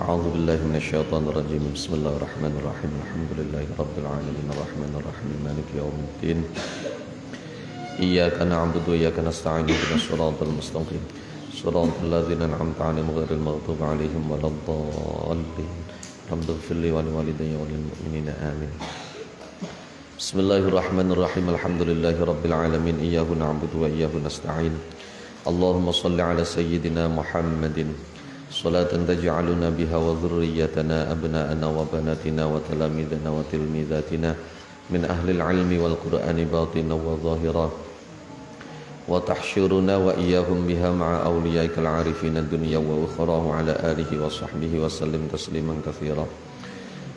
أعوذ بالله من الشيطان الرجيم بسم الله الرحمن الرحيم الحمد لله رب العالمين الرحمن الرحيم مالك يوم الدين إياك نعبد وإياك نستعين اهدنا الصراط المستقيم صراط الذين أنعمت عليهم غير المغضوب عليهم ولا الضالين رب اغفر لي ولوالدي وللمؤمنين آمين بسم الله الرحمن الرحيم الحمد لله رب العالمين إياه نعبد وإياه نستعين اللهم صل على سيدنا محمد صلاة تجعلنا بها وذريتنا أبناءنا وبناتنا وتلاميذنا وتلميذاتنا من أهل العلم والقرآن باطنا وظاهرا وتحشرنا وإياهم بها مع أوليائك العارفين الدنيا وأخراه على آله وصحبه وسلم تسليما كثيرا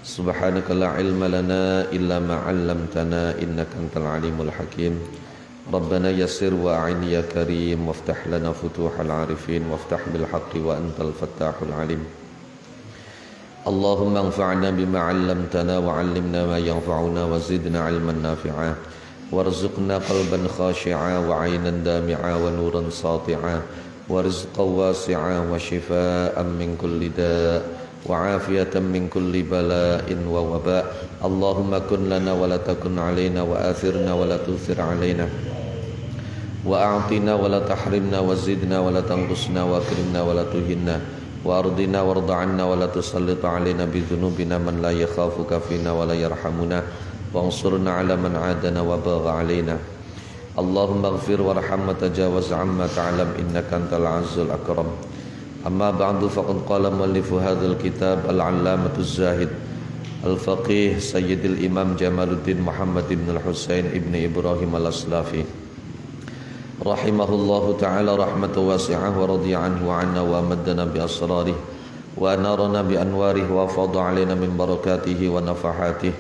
سبحانك لا علم لنا إلا ما علمتنا إنك أنت العليم الحكيم ربنا يسر وأعن يا كريم وافتح لنا فتوح العارفين وافتح بالحق وأنت الفتاح العليم اللهم انفعنا بما علمتنا وعلمنا ما ينفعنا وزدنا علما نافعا وارزقنا قلبا خاشعا وعينا دامعا ونورا ساطعا ورزقا واسعا وشفاء من كل داء وعافية من كل بلاء ووباء اللهم كن لنا ولا تكن علينا وآثرنا ولا تؤثر علينا وأعطنا ولا تحرمنا وزدنا ولا تنقصنا وأكرمنا ولا تهنا وأرضنا وارض عنا ولا تسلط علينا بذنوبنا من لا يخافك فينا ولا يرحمنا وانصرنا على من عادنا وباغ علينا اللهم اغفر وارحم وتجاوز عما تعلم إنك أنت العز الأكرم أما بعد فقد قال مؤلف هذا الكتاب العلامة الزاهد الفقيه سيد الإمام جمال الدين محمد بن الحسين ابن إبراهيم الأسلافي رحمه الله تعالى رحمة واسعة ورضي عنه وعنا وأمدنا بأسراره وأنارنا بأنواره وفاض علينا من بركاته ونفحاته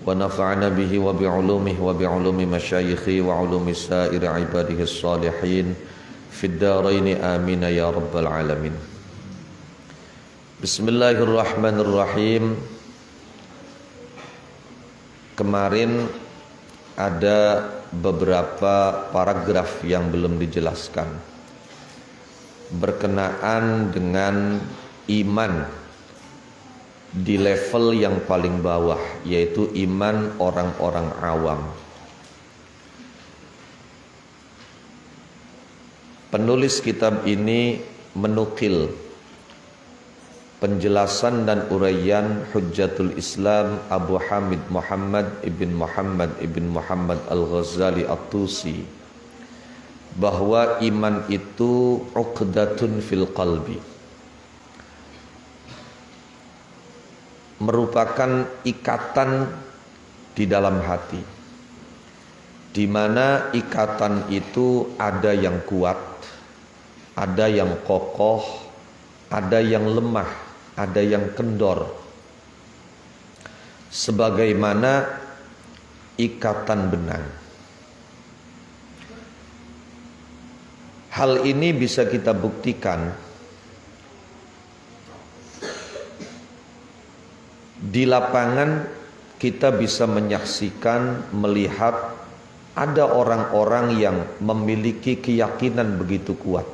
ونفعنا به وبعلومه وبعلوم مشايخه وعلوم سائر عباده الصالحين في الدارين آمين يا رب العالمين Bismillahirrahmanirrahim. Kemarin ada beberapa paragraf yang belum dijelaskan berkenaan dengan iman di level yang paling bawah, yaitu iman orang-orang awam. Penulis kitab ini menukil penjelasan dan uraian Hujjatul Islam Abu Hamid Muhammad ibn Muhammad Al-Ghazali At-Tusi bahwa iman itu uqdatun fil qalbi, merupakan ikatan di dalam hati, di mana ikatan itu ada yang kuat, ada yang kokoh, ada yang lemah, ada yang kendor, sebagaimana ikatan benang. Hal ini bisa kita buktikan di lapangan. Kita bisa menyaksikan, melihat ada orang-orang yang memiliki keyakinan begitu kuat,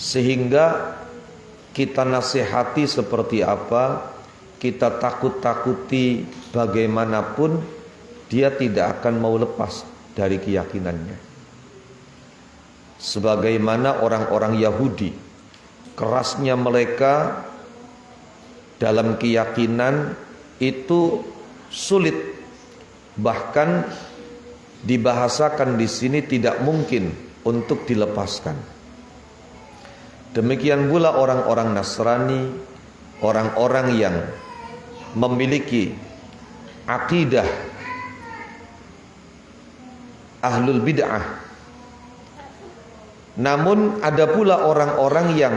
sehingga kita nasihati seperti apa, kita takut-takuti bagaimanapun, dia tidak akan mau lepas dari keyakinannya. Sebagaimana orang-orang Yahudi, kerasnya mereka dalam keyakinan itu sulit, bahkan dibahasakan di sini tidak mungkin untuk dilepaskan. Demikian pula orang-orang Nasrani, orang-orang yang memiliki akidah ahlul bid'ah. Namun ada pula orang-orang yang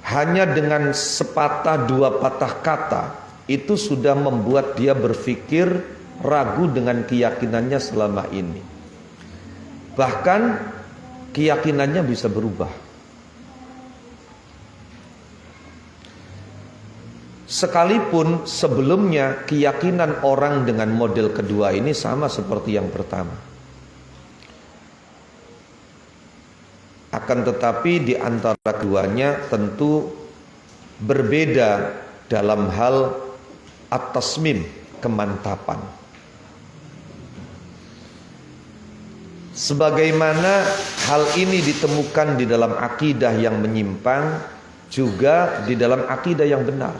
hanya dengan sepatah dua patah kata itu sudah membuat dia berpikir ragu dengan keyakinannya selama ini. Bahkan keyakinannya bisa berubah. Sekalipun sebelumnya keyakinan orang dengan model kedua ini sama seperti yang pertama. Akan tetapi di antara keduanya tentu berbeda dalam hal at-tasmim, kemantapan. Sebagaimana hal ini ditemukan di dalam akidah yang menyimpang, juga di dalam akidah yang benar.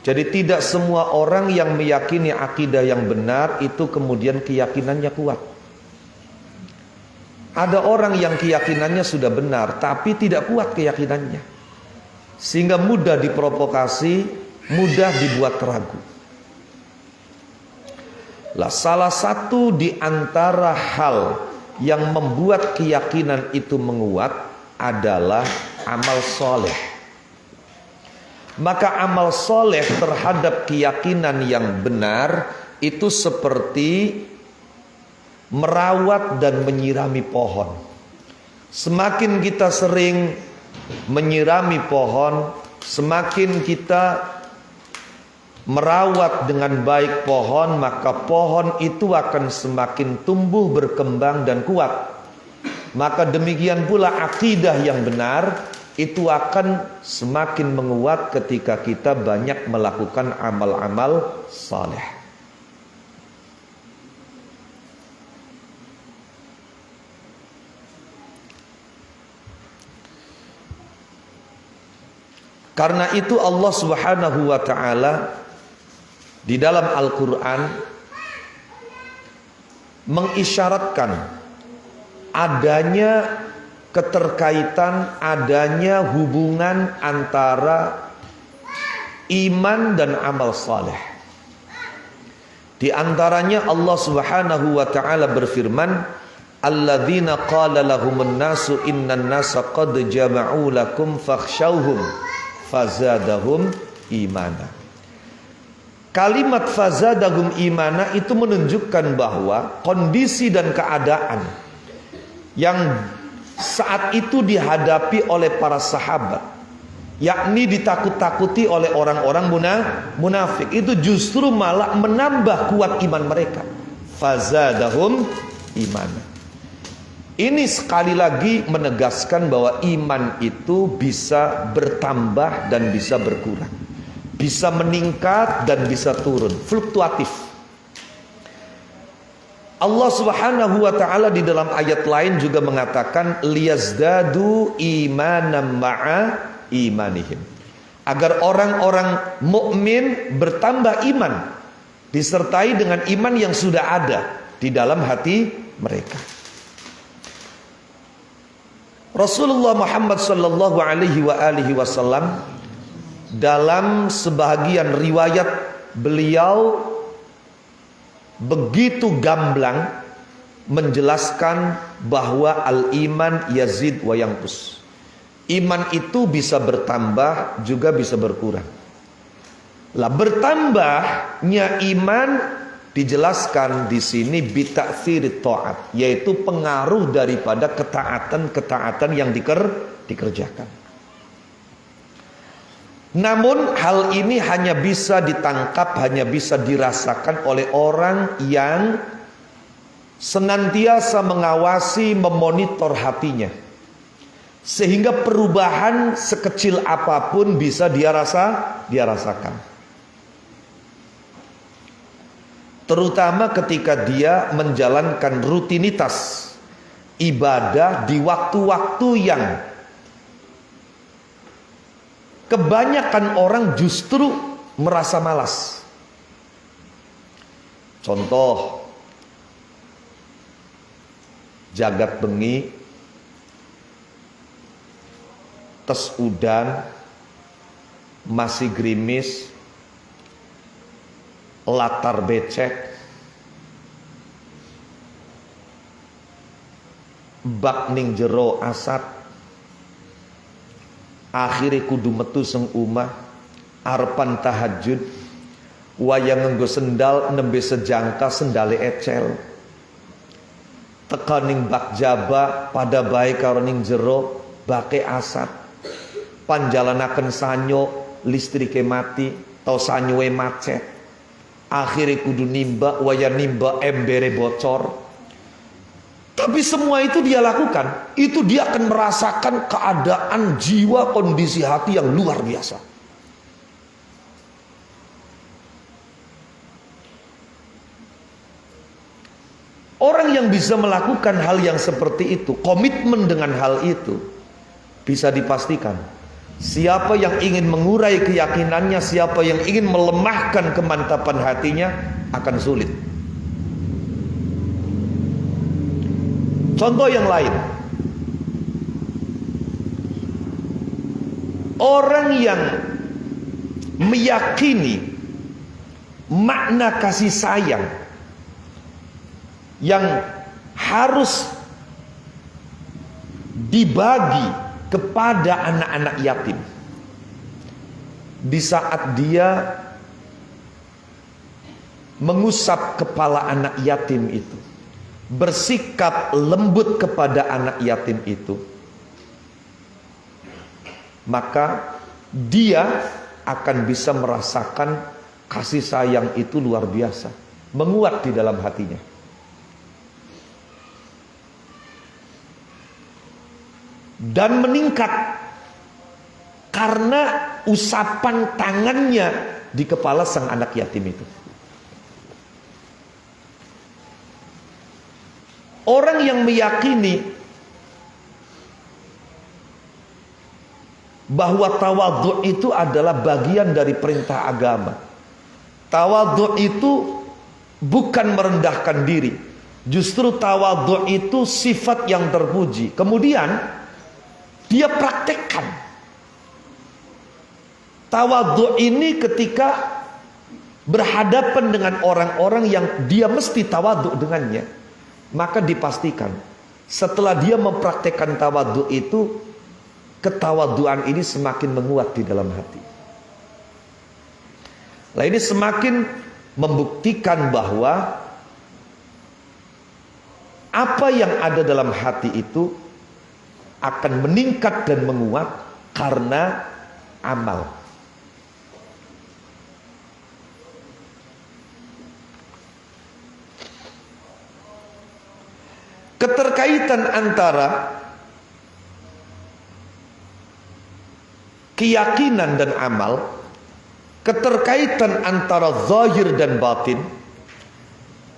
Jadi tidak semua orang yang meyakini akidah yang benar itu kemudian keyakinannya kuat. Ada orang yang keyakinannya sudah benar tapi tidak kuat keyakinannya, sehingga mudah diprovokasi, mudah dibuat ragu. Lah, salah satu di antara hal yang membuat keyakinan itu menguat adalah amal soleh. Maka amal soleh terhadap keyakinan yang benar itu seperti merawat dan menyirami pohon. Semakin kita sering menyirami pohon, semakin kita merawat dengan baik pohon, maka pohon itu akan semakin tumbuh, berkembang dan kuat. Maka demikian pula akidah yang benar itu akan semakin menguat ketika kita banyak melakukan amal-amal saleh. Karena itu Allah Subhanahu wa taala di dalam Al-Quran mengisyaratkan adanya keterkaitan, adanya hubungan antara iman dan amal saleh. Di antaranya Allah Subhanahu wa taala berfirman, alladzina qala lahumun nasu innan nasa qad jama'u lakum fakhshawhum fazadahum imana. Kalimat fazadahum imana itu menunjukkan bahwa kondisi dan keadaan yang saat itu dihadapi oleh para sahabat, yakni ditakut-takuti oleh orang-orang munafik, itu justru malah menambah kuat iman mereka. Fazadahum imana. Ini sekali lagi menegaskan bahwa iman itu bisa bertambah dan bisa berkurang, bisa meningkat dan bisa turun, fluktuatif. Allah Subhanahu wa taala di dalam ayat lain juga mengatakan liyazdadu imanan ma'a imanihim, agar orang-orang mukmin bertambah iman disertai dengan iman yang sudah ada di dalam hati mereka. Rasulullah Muhammad sallallahu alaihi wasallam dalam sebahagian riwayat beliau begitu gamblang menjelaskan bahwa al-iman yazid wa yanqus. Iman itu bisa bertambah juga bisa berkurang. Lah, bertambahnya iman dijelaskan di sini bita'tsirit ta'at, yaitu pengaruh daripada ketaatan-ketaatan yang dikerjakan. Namun hal ini hanya bisa ditangkap, hanya bisa dirasakan oleh orang yang senantiasa mengawasi, memonitor hatinya, sehingga perubahan sekecil apapun bisa dia rasakan. Terutama ketika dia menjalankan rutinitas ibadah di waktu-waktu yang kebanyakan orang justru merasa malas. Contoh, jagat bengi, tes udan, masih gerimis, latar becek, bak ning jero asat, akhire kudu metu seng umah, arepan tahajud, wayang nganggo sendal nembe sejangka sendale ecel, teka ning bak jaba pada bae karo ning jero bake asat, panjalanaken sanyo listrike mati tau sanyoe macet, akhirnya kudu nimba, waya nimba embere bocor, Tapi semua itu dia lakukan, itu dia akan merasakan keadaan jiwa, kondisi hati yang luar biasa. Orang yang bisa melakukan hal yang seperti itu, komitmen dengan hal itu, bisa dipastikan siapa yang ingin mengurai keyakinannya, siapa yang ingin melemahkan kemantapan hatinya, akan sulit. Contoh yang lain, orang yang meyakini makna kasih sayang yang harus dibagi kepada anak-anak yatim, di saat dia mengusap kepala anak yatim itu, bersikap lembut kepada anak yatim itu, maka dia akan bisa merasakan kasih sayang itu luar biasa, menguat di dalam hatinya. Dan meningkat karena usapan tangannya di kepala sang anak yatim itu. Orang yang meyakini bahwa tawadhu itu adalah bagian dari perintah agama. Tawadhu itu bukan merendahkan diri. Justru tawadhu itu sifat yang terpuji. Kemudian dia praktekkan. Tawadhu ini ketika berhadapan dengan orang-orang yang dia mesti tawadhu dengannya, maka dipastikan setelah dia mempraktekkan tawadhu itu, ketawaduan ini semakin menguat di dalam hati. Nah, ini semakin membuktikan bahwa apa yang ada dalam hati itu akan meningkat dan menguat karena amal. Keterkaitan antara keyakinan dan amal, keterkaitan antara zahir dan batin,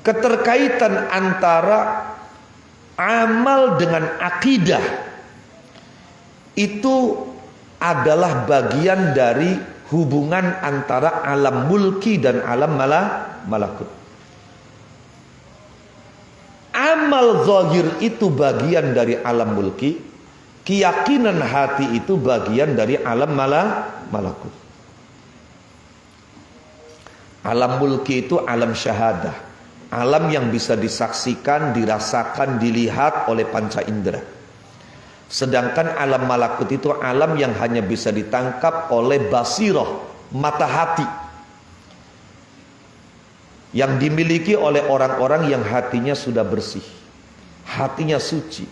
keterkaitan antara amal dengan akidah, itu adalah bagian dari hubungan antara alam mulki dan alam malakut. Amal zahir itu bagian dari alam mulki, keyakinan hati itu bagian dari alam malakut. Alam mulki itu alam syahadah, alam yang bisa disaksikan, dirasakan, dilihat oleh panca indera. Sedangkan alam malakut itu alam yang hanya bisa ditangkap oleh basirah, mata hati, yang dimiliki oleh orang-orang yang hatinya sudah bersih, hatinya suci.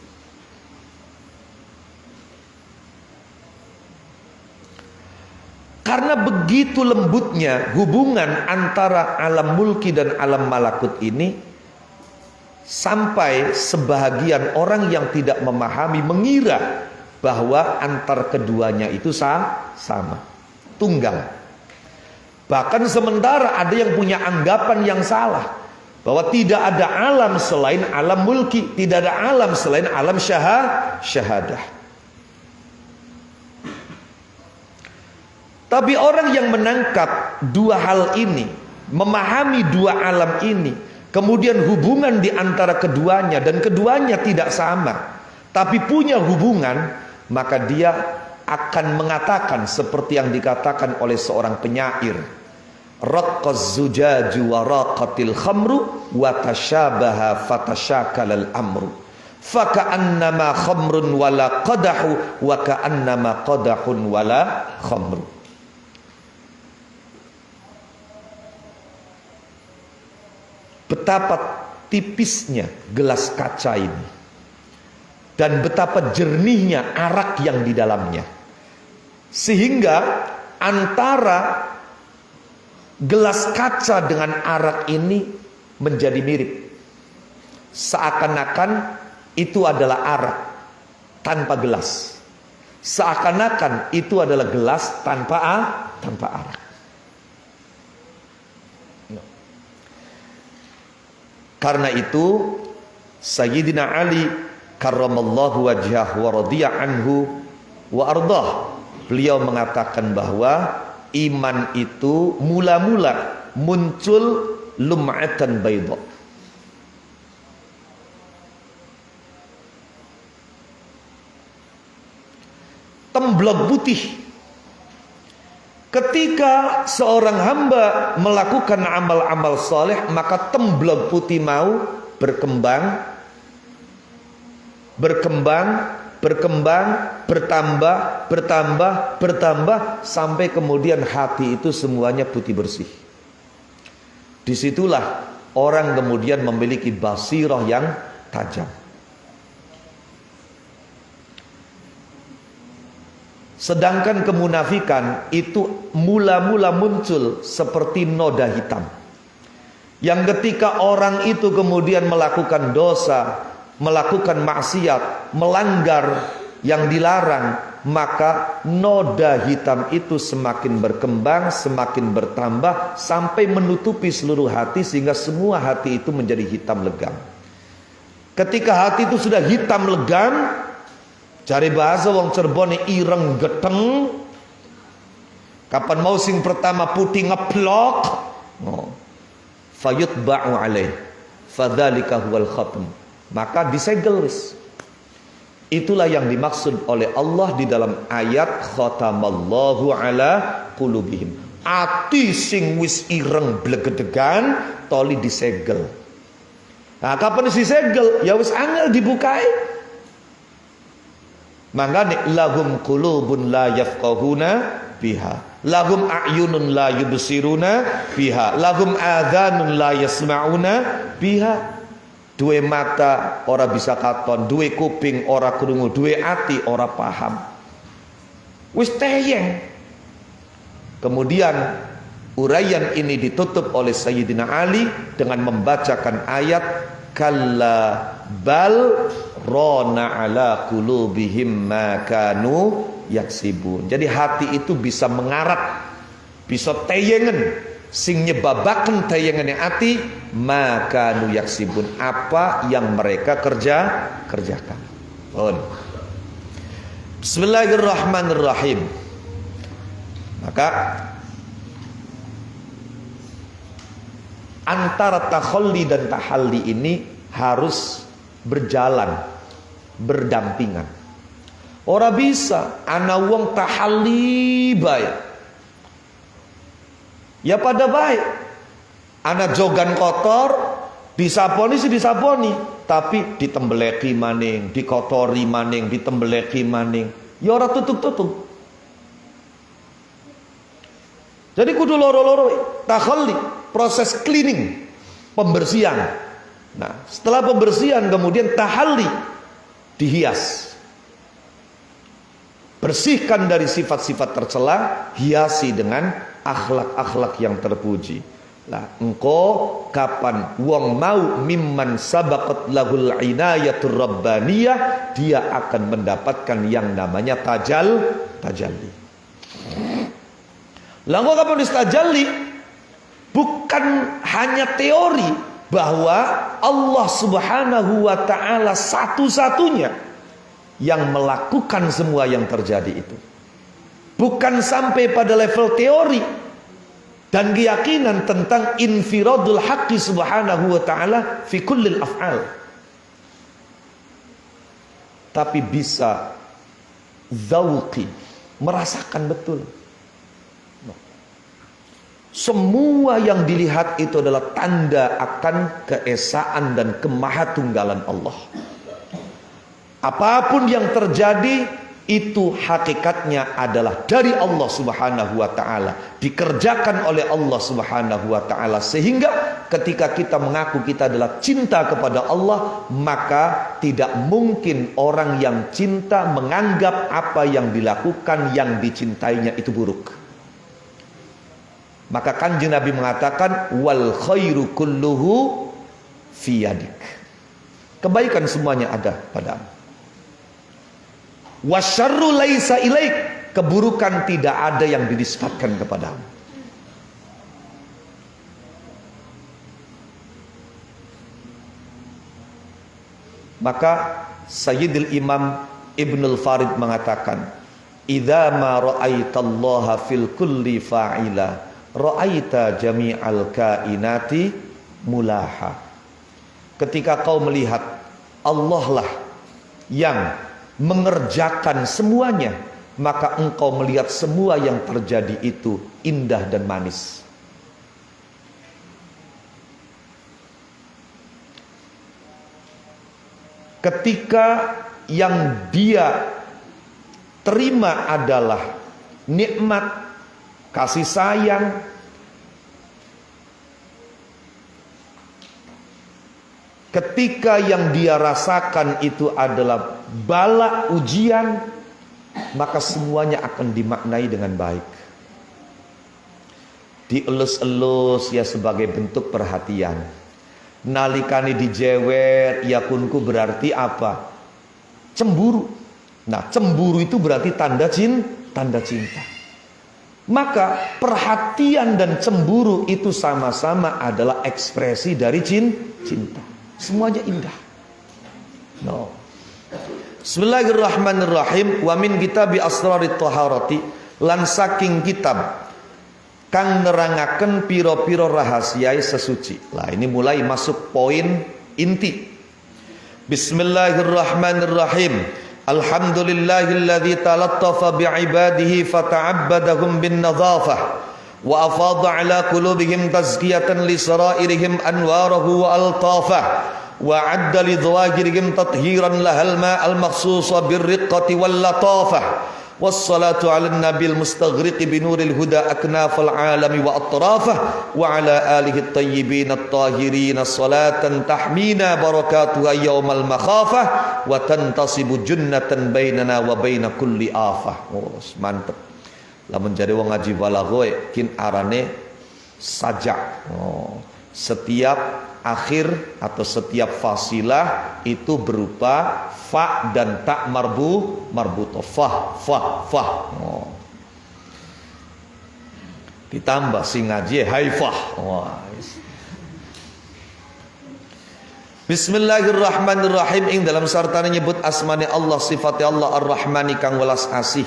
Karena begitu lembutnya hubungan antara alam mulki dan alam malakut ini, sampai sebahagian orang yang tidak memahami mengira bahwa antar keduanya itu sama, tunggal. Bahkan sementara ada yang punya anggapan yang salah, bahwa tidak ada alam selain alam mulki, tidak ada alam selain alam syahadah. Tapi orang yang menangkap dua hal ini, memahami dua alam ini, kemudian hubungan di antara keduanya, dan keduanya tidak sama, tapi punya hubungan, maka dia akan mengatakan seperti yang dikatakan oleh seorang penyair, raqqaz zujaju wa raqatil khamru wa tashabaha fatashakalal amru faka'annama khamrun wala qadahu wa ka'annama qadahun wala khamru. Betapa tipisnya gelas kaca ini, dan betapa jernihnya arak yang di dalamnya, sehingga antara gelas kaca dengan arak ini menjadi mirip. Seakan-akan itu adalah arak tanpa gelas. Seakan-akan itu adalah gelas tanpa arak. Karena itu Sayyidina Ali karramallahu wajhah wa radiya anhu wa ardah, beliau mengatakan bahwa iman itu mula-mula muncul lum'atan bayda, temblok putih. Ketika seorang hamba melakukan amal-amal soleh, maka temblok putih mau berkembang, bertambah, sampai kemudian hati itu semuanya putih bersih. Disitulah orang kemudian memiliki basirah yang tajam. Sedangkan kemunafikan itu mula-mula muncul seperti noda hitam, yang ketika orang itu kemudian melakukan dosa, melakukan maksiat, melanggar yang dilarang, maka noda hitam itu semakin berkembang, semakin bertambah, sampai menutupi seluruh hati, sehingga semua hati itu menjadi hitam legam. Ketika hati itu sudah hitam legam, cari bahasa wong Cirebon ireng geteng, kapan mau sing pertama putih ngeplok, fayutba'u alaih fadzalika huwal khatm, maka disegel wis. Itulah yang dimaksud oleh Allah di dalam ayat khatamallahu ala qulubihim. Ati sing wis ireng blegedegan toli disegel. Nah, kapan disegel? Ya wis angel dibukai. Mangane lahum qulubun la yafqahuna biha, lahum a'yunun la yubsiruna biha, lahum adhanun la yasma'una biha. Duwe mata ora bisa katon, duwe kuping ora krungu, duwe ati ora paham. Wis teyeng. Kemudian uraian ini ditutup oleh Sayyidina Ali dengan membacakan ayat kalla bal rona ala qulubihim ma kanu yaksibun. Jadi hati itu bisa mengarat, bisa teyengen, sing nyebabaken teyengene ati maka nu yaksibun, apa yang mereka kerjakan. Bismillahirrahmanirrahim. Maka antara takhalli dan tahalli ini harus berjalan, berdampingan. Ora bisa ana wong tahalli bae, ya pada baik. Anak jogan kotor, disaponi sih disaponi, tapi ditembeleki maning, dikotori maning, ditembeleki maning. Ya ora tutup-tutup. Jadi kudu loro-loro takhalli, proses cleaning, pembersihan. Nah, setelah pembersihan kemudian tahalli, dihias. Bersihkan dari sifat-sifat tercela, hiasi dengan akhlak-akhlak yang terpuji. Lah, engkau kapan wong mau mimman sabaqat lahul inayatur rabbaniyah, dia akan mendapatkan yang namanya tajalli. Lah, engkau kapan distajalli? Bukan hanya teori bahwa Allah Subhanahu wa taala satu-satunya yang melakukan semua yang terjadi itu. Bukan sampai pada level teori dan keyakinan tentang infiradul haqqi subhanahu wa ta'ala fi kullil af'al, tapi bisa dzauqi, merasakan betul. Semua yang dilihat itu adalah tanda akan keesaan dan kemahatunggalan Allah. Apapun yang terjadi itu hakikatnya adalah dari Allah Subhanahu wa taala, dikerjakan oleh Allah Subhanahu wa taala, sehingga ketika kita mengaku kita adalah cinta kepada Allah, maka tidak mungkin orang yang cinta menganggap apa yang dilakukan yang dicintainya itu buruk. Maka Kanjeng Nabi mengatakan wal khairu kulluhu fi yadik. Kebaikan semuanya ada padamu. Wasyarru laisa ilaik, keburukan tidak ada yang dinisbatkan kepadamu. Maka Sayyidil Imam Ibnul Farid mengatakan, idza ma ra'aitallaha fil kulli fa'ila ra'aita jami'al kainati mulaha. Ketika kau melihat Allah lah yang mengerjakan semuanya, maka engkau melihat semua yang terjadi itu indah dan manis. Ketika yang dia terima adalah nikmat, kasih sayang, ketika yang dia rasakan itu adalah bala ujian, maka semuanya akan dimaknai dengan baik. Dielus-elus ya sebagai bentuk perhatian. Nalikani dijewer ya kunku berarti apa? Cemburu. Nah, cemburu itu berarti tanda cinta. Maka perhatian dan cemburu itu sama-sama adalah ekspresi dari cinta. Semuanya indah. No. Bismillahirrahmanirrahim. Wa min kitabi asrarit taharati, lan saking kitab kang nerangaken piro-piro rahasiai sesuci. Lah ini mulai masuk poin inti. Bismillahirrahmanirrahim. Alhamdulillahilladzi talattafa bi'ibadihi fata'abbadahum bin nadhafah wa afadha ala qulubihim tazkiyatan li sarairihim anwarahu wa altafah wa adda li dhawahirihim tathiran lahal ma'al makhsusa birriqqati wal latafah. Wassalatu ala nabil mustaghriqi binuril huda aknafal alami wa atrafah wa ala alihi tayyibin at-tahirin salatan tahmina barakatuha yawmal makhafah wa tantasibu junnatan bainana wa baina kulli afah. Oh, mantep. Lamun jadi wong ngaji balaghoe kin arane sajak. Oh, setiap akhir atau setiap fasilah itu berupa fa dan tak marbutoh. Fa. Oh. Ditambah sing ngaji haifah. Oh. Bismillahirrahmanirrahim. Ing dalam sartane nyebut asmane Allah, sifate Allah Ar-Rahmani kang welas asih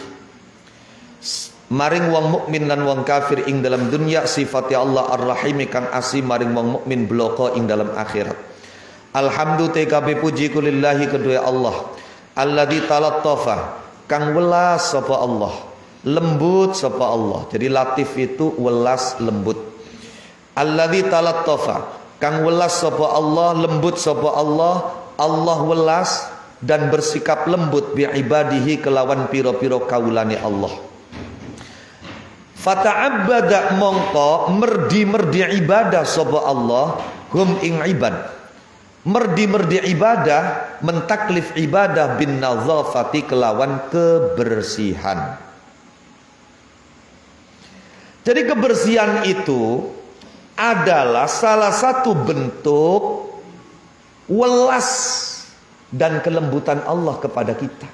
maring wong mukmin lan wong kafir ing dalam dunya, sifati Allah Ar-Rahim kang asih maring wong mukmin bloko ing dalam akhirat. Alhamdu TKB puji kulillahi kedua Allah, alladzi talattafa kang welas sapa Allah, lembut sapa Allah. Jadi latif itu welas lembut. Alladzi talattafa kang welas sapa Allah, lembut sapa Allah. Allah welas dan bersikap lembut bi ibadihi kelawan piro-piro kaulane Allah. Fata'abbada mongko merdi ibadah sapa Allah hum ing ibad. Merdi ibadah, mentaklif ibadah bin nazafati kelawan kebersihan. Jadi kebersihan itu adalah salah satu bentuk welas dan kelembutan Allah kepada kita.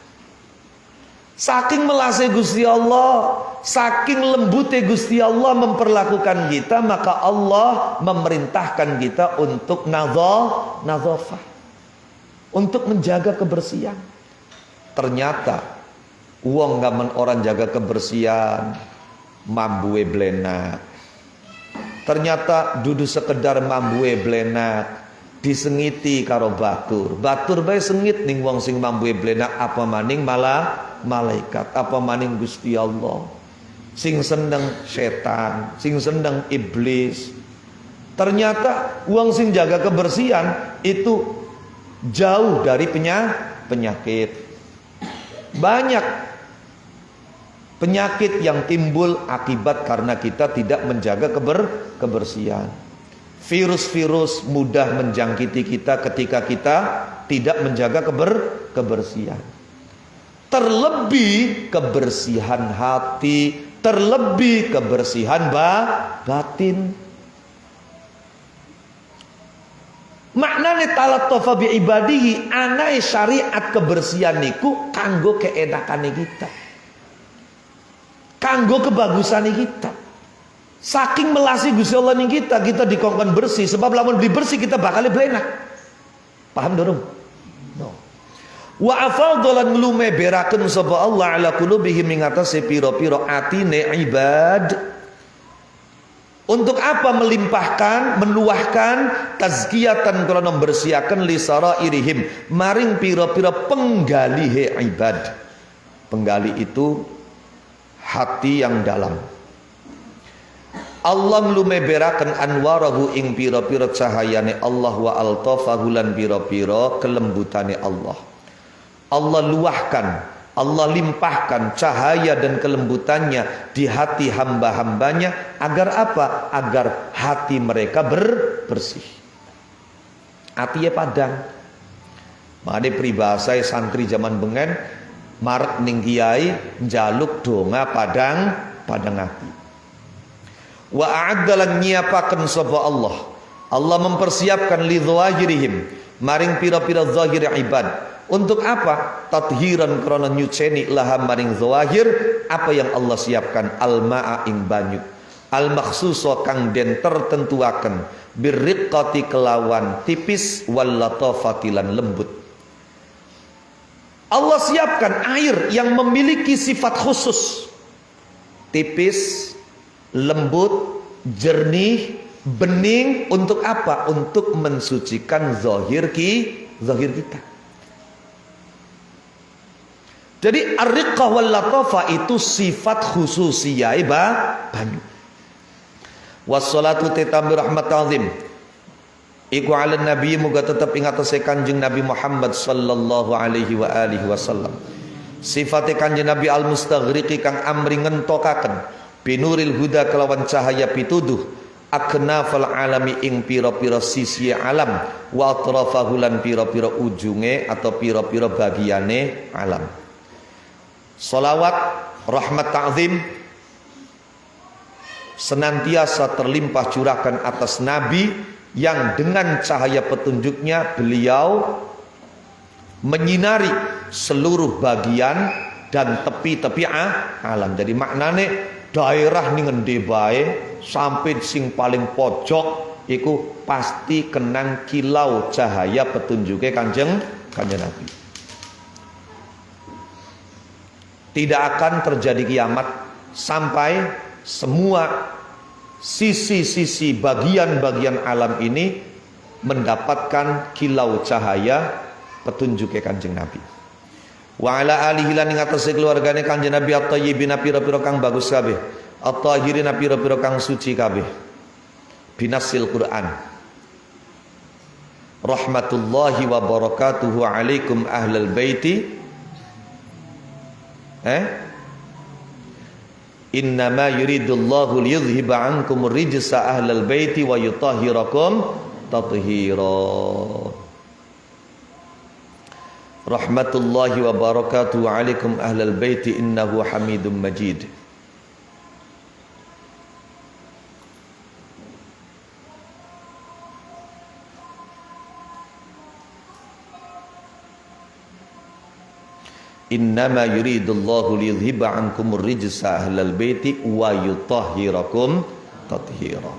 Saking melasih Gusti Allah, saking lembutnya Gusti Allah memperlakukan kita, maka Allah memerintahkan kita untuk nazafah, untuk menjaga kebersihan. Ternyata uang gaman orang jaga kebersihan mambue blenak. Ternyata dudu sekedar mambue blenak disengiti karo batur bae sengit ning wong sing mambue blenak, apa maning malah malaikat, apa maning Gusti Allah sing seneng setan, sing seneng iblis. Ternyata wong sing jaga kebersihan itu jauh dari penyakit. Banyak penyakit yang timbul akibat karena kita tidak menjaga kebersihan. Virus-virus mudah menjangkiti kita ketika kita tidak menjaga kebersihan. Terlebih kebersihan hati, terlebih kebersihan batin. Maknane talattafa bi ibadihi, anae syariat kebersihan niku kanggo keenakane kita. Kanggo kebagusane kita. Saking melasi Gusti Allah ning kita dikongkon bersih, sebab lamun beli bersih kita bakal blenak. Paham dorong? No. Wa afadhalan nglume beraken sapa Allah ala qulubihim ing atase pira-pira atine ibad. Untuk apa melimpahkan, meluahkan tazkiyatan krana membersihaken li sarairihim maring pira-pira penggalihe ibad. Penggali itu hati yang dalam. Allah lumeberaken anwarahu ing pira-pira cahayane Allah wa altafahu lan pira-pira kelembutane Allah. Allah luahkan, Allah limpahkan cahaya dan kelembutannya di hati hamba-hambanya agar apa? Agar hati mereka bersih. Hatinya padang. Mane pribahasa santri zaman bengen marek ning kiai njaluk donga padang hati. Wa a'addalan nyiapaken sapa Allah. Allah mempersiapkan li dhawahirihim maring pira-pira zahir ibad. Untuk apa? Tathiran krana nyuceni laha maring zawahir apa yang Allah siapkan al-ma'a ing banyu. Al-makhsusa kang den tertentuaken birriqqati kelawan tipis wal latafati lan lembut. Allah siapkan air yang memiliki sifat khusus. Tipis, lembut, jernih, bening. Untuk apa? Untuk mensucikan zahir kita. Jadi ar-riqqah wal latafah itu sifat khususiyah banyu. Wassalatu tatammi rahmat azim. Iku ala nabi muga tetap ingat Kanjeng Nabi Muhammad sallallahu alaihi wa alihi wasallam. Sifate Kanjeng Nabi al-mustaghriqi kang amri ngentokaken binuril huda kelawan cahaya pituduh aknafal alami ing pira-pira sisi alam wa atrafahu lan pira-pira ujunge atau pira-pira bagiane alam. Salawat rahmat ta'zim senantiasa terlimpah curahkan atas Nabi yang dengan cahaya petunjuknya beliau menyinari seluruh bagian dan tepi-tepi alam. Jadi maknane daerah ning ngendi bae sampai sing paling pojok iku pasti kenang kilau cahaya petunjuke kanjeng Nabi. Tidak akan terjadi kiamat sampai semua sisi-sisi bagian-bagian alam ini mendapatkan kilau cahaya petunjuknya kanjeng Nabi. Wa ala alihi lan ing atase keluargane kanjeng Nabi at-thayyibin pira-pira kang bagus kabeh, at-tahirin pira-pira kang suci kabeh. Binasil Quran. Rahmatullahi wa barakatuhu alaikum ahlal baiti. Innama yuridullahu liyudhhiba ankumur rijsa ahlal baiti wa yutahhirakum tathhira. Rahmatullahi wa barakatuhu alaikum ahlal baiti innahu hamidum majid. Innama yuridullahu liyudhhiba ankumur rijsa ahlal baiti wa yutahhirakum tathhira.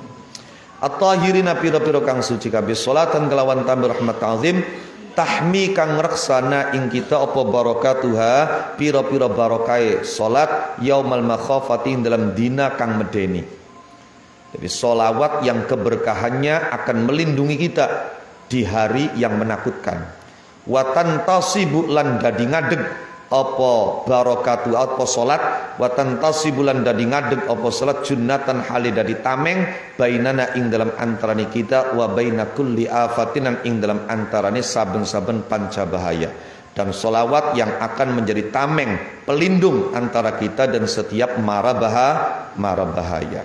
At-tahirina pira-pira kang suci kabeh salatan kelawan tambah rahmat azim tahmi kang reksana ing kita apa barakatuha pira-pira barakahe salat yaumal makhafati dalam dina kang medeni. Jadi solawat yang keberkahannya akan melindungi kita di hari yang menakutkan. Wa tantasibu lan dadi ngadeg apa barakatu apa salat wa tantasibu lan dadi ngadeg apa salat junnatan hale dadi tameng bainana ing dalam antarane kita wa baina kulli afatin ing dalam antarane saben-saben panca bahaya. Dan solawat yang akan menjadi tameng pelindung antara kita dan setiap mara bahaya.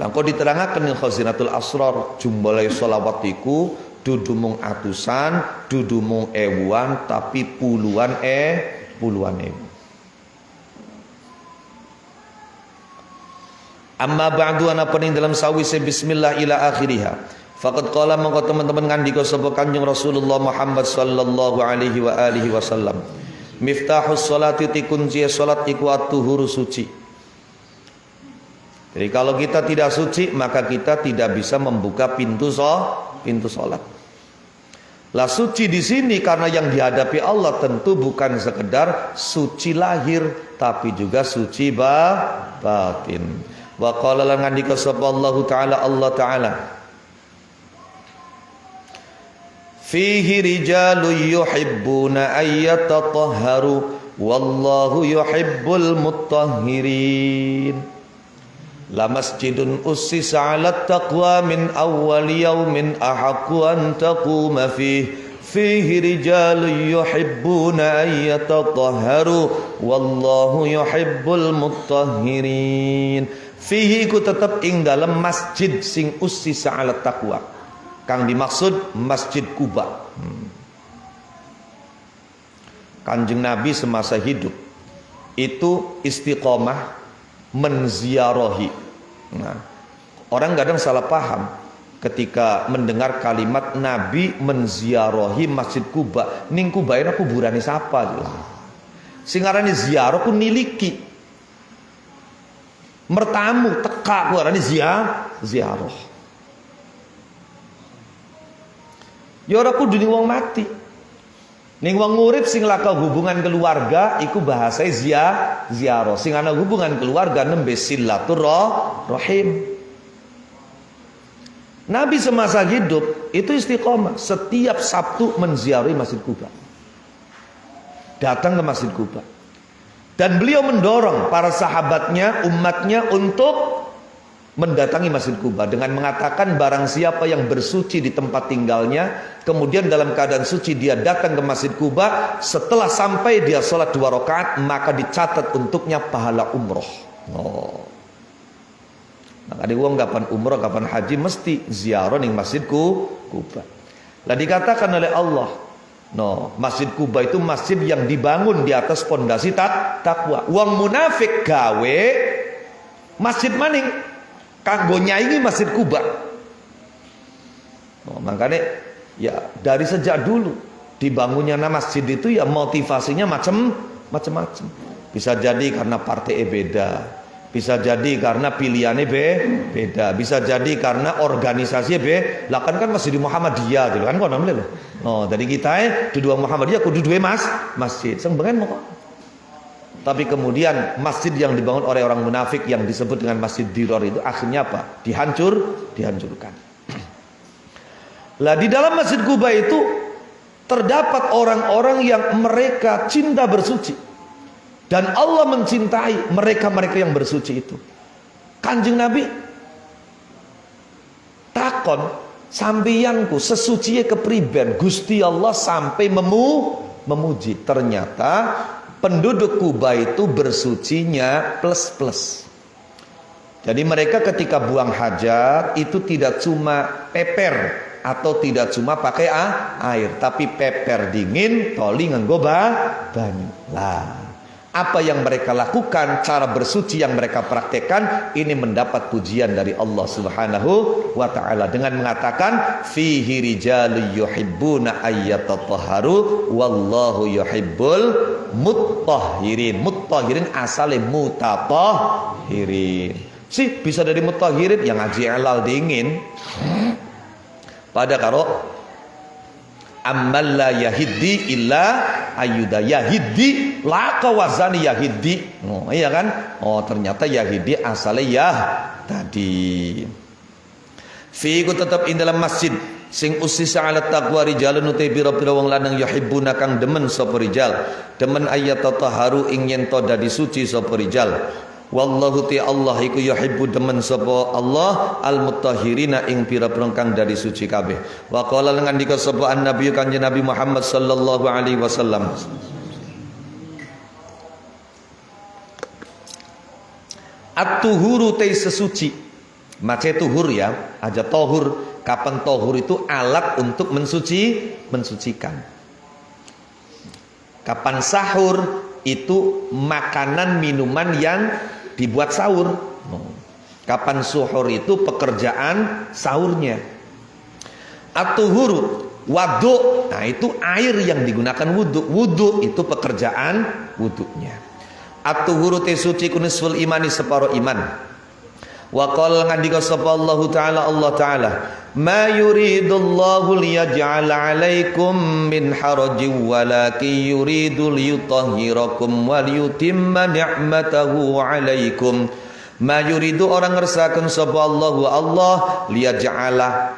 Langkau diterangkan ning khazinatul asrar jumlahe solawat iku dudu mung atusan, dudu mung ewuan, tapi puluhan ewu. Amma ba'du ana pening dalam sawise bismillah ila akhiriha. Faqad qala mongko teman-teman ngandika sapa Kanjeng Rasulullah Muhammad sallallahu alaihi wa alihi wasallam, miftahus sholati kunci salat iku at-tuhuru suci. Jadi kalau kita tidak suci maka kita tidak bisa membuka pintu salat. Lah suci di sini karena yang dihadapi Allah tentu bukan sekedar suci lahir tapi juga suci batin. Wa qala lan ngandika sapa Allah Ta'ala fihi rijalun yuhibbuna ayyatatahharu wallahu yuhibbul mutahhirin. La masjidun ussisa 'ala taqwa min awwal yawmin ahaqqu an taquma fihi rijalun yuhibbuna ayyatatahharu wallahu yuhibbul mutahhirin. Fihi ku tetep ing dalem masjid sing ussisa 'ala taqwa. Kang dimaksud Masjid Kuba. Kanjeng Nabi semasa hidup itu istiqomah menziarahi. Nah, orang kadang salah paham ketika mendengar kalimat Nabi menziarahi Masjid Kuba. Ning Kuba ini kuburane siapa? Sing arane ziarah ku niliki. Mertamu teka ku arane ziarah. Ya ora kudu ning wong mati. Ning wong urip sing laka hubungan keluarga iku bahasa ziarah. Sing ana hubungan keluarga nembe silaturahim. Nabi semasa hidup itu istiqomah, setiap Sabtu menziarahi Masjid Kuba. Datang ke Masjid Kuba. Dan beliau mendorong para sahabatnya, umatnya untuk mendatangi Masjid Kuba dengan mengatakan barang siapa yang bersuci di tempat tinggalnya kemudian dalam keadaan suci dia datang ke Masjid Kuba, setelah sampai dia sholat 2 rakaat maka dicatat untuknya pahala umroh. Maka di wong kapan umroh kapan haji mesti ziarah ning Masjid Kuba. Lah dikatakan oleh Allah, Masjid Kuba itu masjid yang dibangun di atas pondasi takwa. Wong munafik gawe masjid maning kanggo nyaingi Masjid Kuba. Makanya ya dari sejak dulu dibangunnya masjid itu ya motivasinya macam-macam. Bisa jadi karena partai beda, bisa jadi karena pilihannya beda, bisa jadi karena organisasi lah kan masih di Muhammadiyah gitu kan namanya loh. Dari kita di dua Muhammadiyah kudu duwe masjid. Sembengen mau. Tapi kemudian masjid yang dibangun oleh orang munafik yang disebut dengan Masjid Dirar itu akhirnya apa? Dihancurkan. Lah di dalam Masjid Kuba itu terdapat orang-orang yang mereka cinta bersuci. Dan Allah mencintai mereka-mereka yang bersuci itu. Kanjeng Nabi takon sampeyanku sesuciye kepriben Gusti Allah sampai memuji. Ternyata penduduk Kuba itu bersucinya plus. Jadi mereka ketika buang hajat itu tidak cuma peper atau tidak cuma pakai air, tapi peper dingin, toli nganggo banyu. Lah, apa yang mereka lakukan, cara bersuci yang mereka praktekkan ini mendapat pujian dari Allah Subhanahu wa taala dengan mengatakan fihi rijalun yuhibbuna ayyatatahharu wallahu yuhibbul mutahhirin. Mutahhirin asale mutatahhirin. Sih bisa dari mutahhirin yang ngaji halal dingin. Pada karo ammal la yahiddi illa ayyuda yahiddi la kawazani yahiddi. Iya kan? Ternyata yahiddi asale tadi. Fi ku tetap ing dalam masjid sing usisa ala taqwa rijalun utai pira-pira wong lanang yuhibbuna kang demen sapa rijal, demen ayyatatahharu ing yen to dadi suci sapa rijal. Wallahu ti Allah iku yuhibbu demen sapa Allah al-mutahhirina ing pira-pira kang dari suci kabeh. Wa qala ngandika sapa an-nabi kanjeng Nabi Muhammad sallallahu alaihi wasallam, at-tuhuru te sesuci. Mace tuhur ya, aja tohur. Kapan tohur itu alat untuk mensucikan. Kapan sahur itu makanan minuman yang dibuat sahur. Kapan suhur itu pekerjaan sahurnya. At-tuhuru waduk, nah itu air yang digunakan wudhu. Wudhu itu pekerjaan wudhunya. At-tuhuru te suci kunisful imani separuh iman. Wa qala ngandika sapa Allah Ta'ala ma yuridullahu liyaj'ala 'alaikum min harajin walakin yuridu liyutahhirakum wa liyutimma ni'matahu 'alaikum. Ma yuridu orang ngersakeun sapa Allah liyaj'ala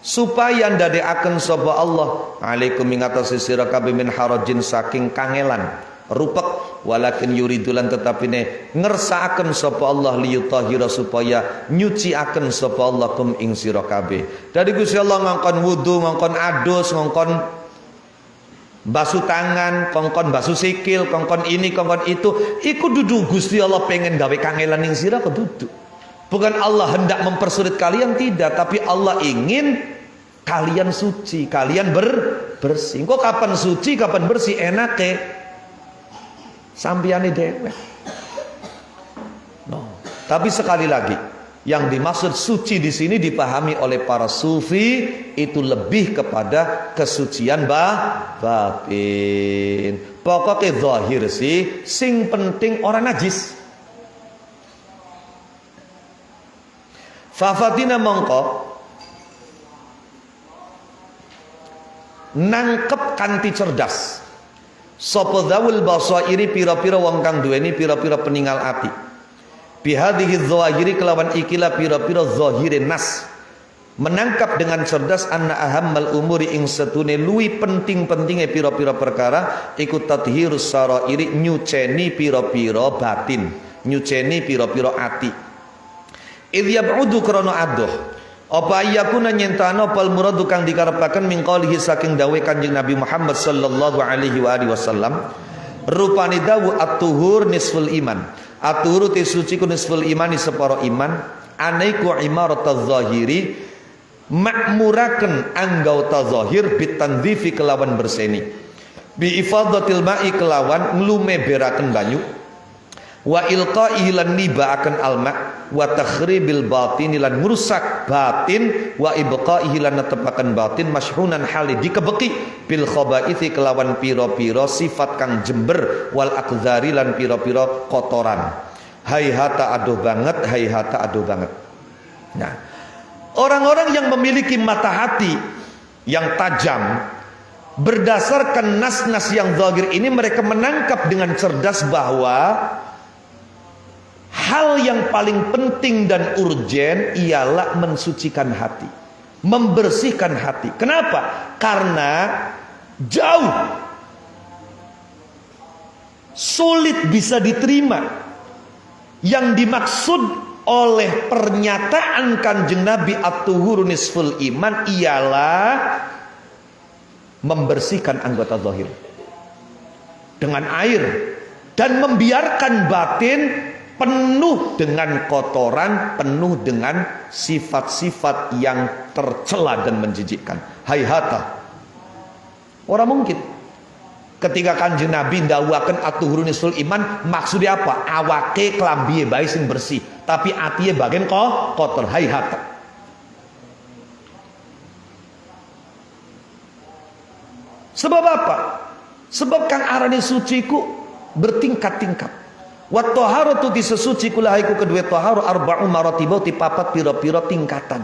supaya ndadekaken sapa Allah 'alaikum ing atase sira kabeh min harajin saking kangelan rupek walakin yuridulan tetapine ngersakaken sapa Allah liyutahhira supaya nyuciaken sapa Allah kum ing sira kabeh. Dadi Gusti Allah ngongkon wudu, ngongkon adus, ngongkon basuh tangan, ngongkon basuh sikil, ngongkon ini, ngongkon itu. Iku dudu Gusti Allah pengen gawe kangelan ing sira kedudu. Bukan Allah hendak mempersulit kalian, tidak, tapi Allah ingin kalian suci, kalian bersih. Kok kapan suci, kapan bersih enake sambiane dewek. No. Tapi sekali lagi, yang dimaksud suci di sini dipahami oleh para sufi itu lebih kepada kesucian batin. Pokoknya zahir sih, sing penting orang najis. Fafatina mongko nangkep kanthi cerdas. Sapa dzawul basairi pira-pira wong kang duweni pira-pira peninggal ati. Bihadhihi dzawahiri kelawan ikilah pira-pira zahire nas. Menangkap dengan cerdas anna ahammal umuri ing setune luwi penting-pentinge pira-pira perkara iku tathhirus sarairi nyuceni pira-pira batin, nyuceni pira-pira ati. Idh yab'udu krana adoh. Apa ayakuna nyentano pal muradu kang dikarepaken min qalihi saking dawuh Kanjeng Nabi Muhammad sallallahu alaihi wasallam rupane dawuh at-tuhur nisful iman. At-tuhur te suci ku nisful imani separo iman. Anaiku imarataz zahiri makmuraken anggau tazahir bitandzifi kelawan berseni. Bi ifadatil ma'i kelawan nglumeberaken banyu. Wa ilqa'ihi lan nibaaken alma wa takhribil batin lan ngrusak batin wa ibqa'ihi lan netepaken batin masyhunan hali dikebeki bil khabaithi kelawan pira-pira sifat kang jember wal akdzari lan pira-pira kotoran. Hayhata aduh banget, hayhata aduh banget. Nah, orang-orang yang memiliki mata hati yang tajam berdasarkan nas-nas yang zahir ini mereka menangkap dengan cerdas bahwa hal yang paling penting dan urgen ialah mensucikan hati, membersihkan hati. Kenapa? Karena jauh sulit bisa diterima yang dimaksud oleh pernyataan Kanjeng Nabi at-tuhuru nisful iman ialah membersihkan anggota zahir dengan air dan membiarkan batin penuh dengan kotoran, penuh dengan sifat-sifat yang tercela dan menjijikkan. Hayhata. Orang mungkin. Ketika Kanjeng Nabi ndawuhaken at-tuhuru nisful iman, maksudnya apa? Awake klambihe bae sing bersih, tapi atiye bagian kotor. Hayhata. Sebab apa? Sebab kang arane suci ku bertingkat-tingkat. Wa taharatu disesuci kula haiku kedua taharu arba'u maratibau ti papat pira-pira tingkatan.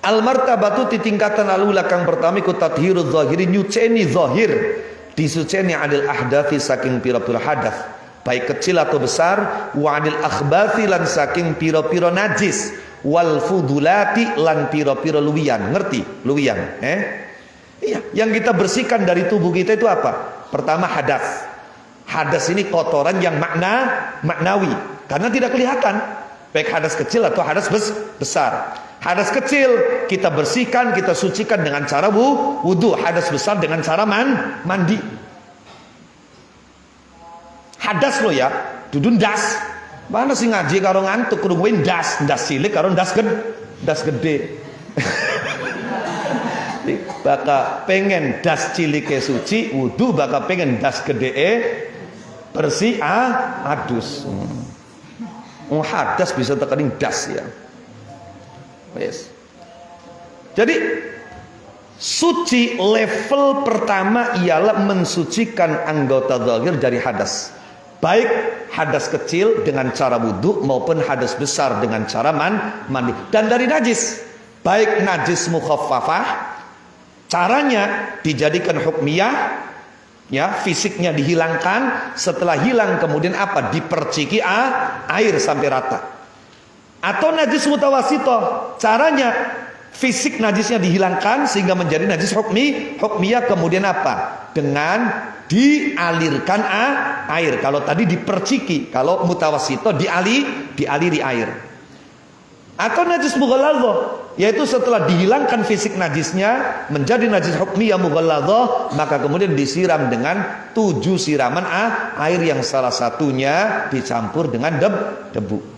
Al martabatu ti tingkatan alula kang pertama iku tathhirudz zahiri nyuceni zahir, disuceni adil ahdathi saking pira-pira hadath, baik kecil atau besar, wa anil akhbathi lan saking pira-pira najis, wal fudulati lan pira-pira luwian. Ngerti luwian? Iya, yang kita bersihkan dari tubuh kita itu apa? Pertama hadath. Hadas ini kotoran yang maknawi karena tidak kelihatan, baik hadas kecil atau hadas besar. Hadas kecil kita bersihkan, kita sucikan dengan cara wudu. Hadas besar dengan cara mandi. Hadas lo ya, dudun das. Mana sih ngaji karo ngantuk kudu das cilik karo das gede. Baka pengen das cilike suci wudu, baka pengen das gede bersih adus. Hadas bisa tekaning das ya. Yes. Jadi suci level pertama ialah mensucikan anggota zahir dari hadas. Baik hadas kecil dengan cara wudhu maupun hadas besar dengan cara mandi. Dan dari najis, baik najis mukhaffafah, caranya dijadikan hukmiyah, ya, fisiknya dihilangkan. Setelah hilang kemudian apa? Diperciki air sampai rata. Atau najis mutawasitoh, caranya fisik najisnya dihilangkan sehingga menjadi najis hukmiyah, kemudian apa? Dengan dialirkan air. Kalau tadi diperciki, kalau mutawasito dialiri air. Atau najis mughalladhah, yaitu setelah dihilangkan fisik najisnya menjadi najis hukmiyah mughalladhah, maka kemudian disiram dengan 7 siraman air yang salah satunya dicampur dengan debu.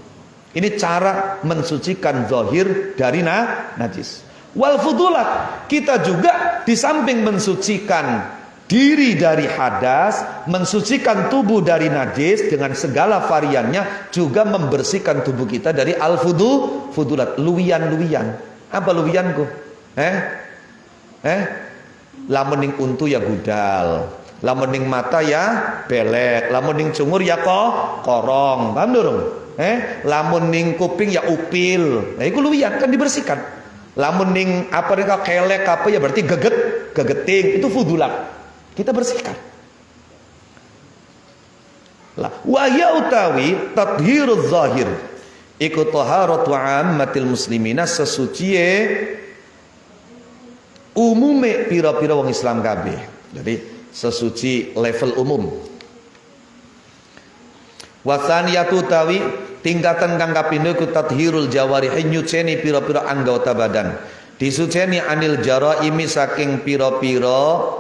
Ini cara mensucikan zahir dari najis. Wal fudulat, kita juga di samping mensucikan diri dari hadas, mensucikan tubuh dari najis dengan segala variannya, juga membersihkan tubuh kita dari al-fudulat, luwian-luwian. Apa luwianku? Lamun ning untu ya gudal, lamun ning mata ya belek, lamun ning cungur ya korong. Paham durung? Lamun ning kuping ya upil. Nah, itu luwian kan dibersihkan. Lamun ning apa ning kelek apa ya berarti gegeting, itu fudulat. Kita bersihkan. Lah, wahya utawi tathhiruz zahir iku taharatu ammatil muslimina, sesucie umume pira-pira wong Islam kabeh. Jadi sesuci level umum. Wasaniyatu utawi tingkatan kang kapindho iku tathhirul jawarih, nyuceni pira-pira anggota badan. Disuceni anil jaraimi saking pira-pira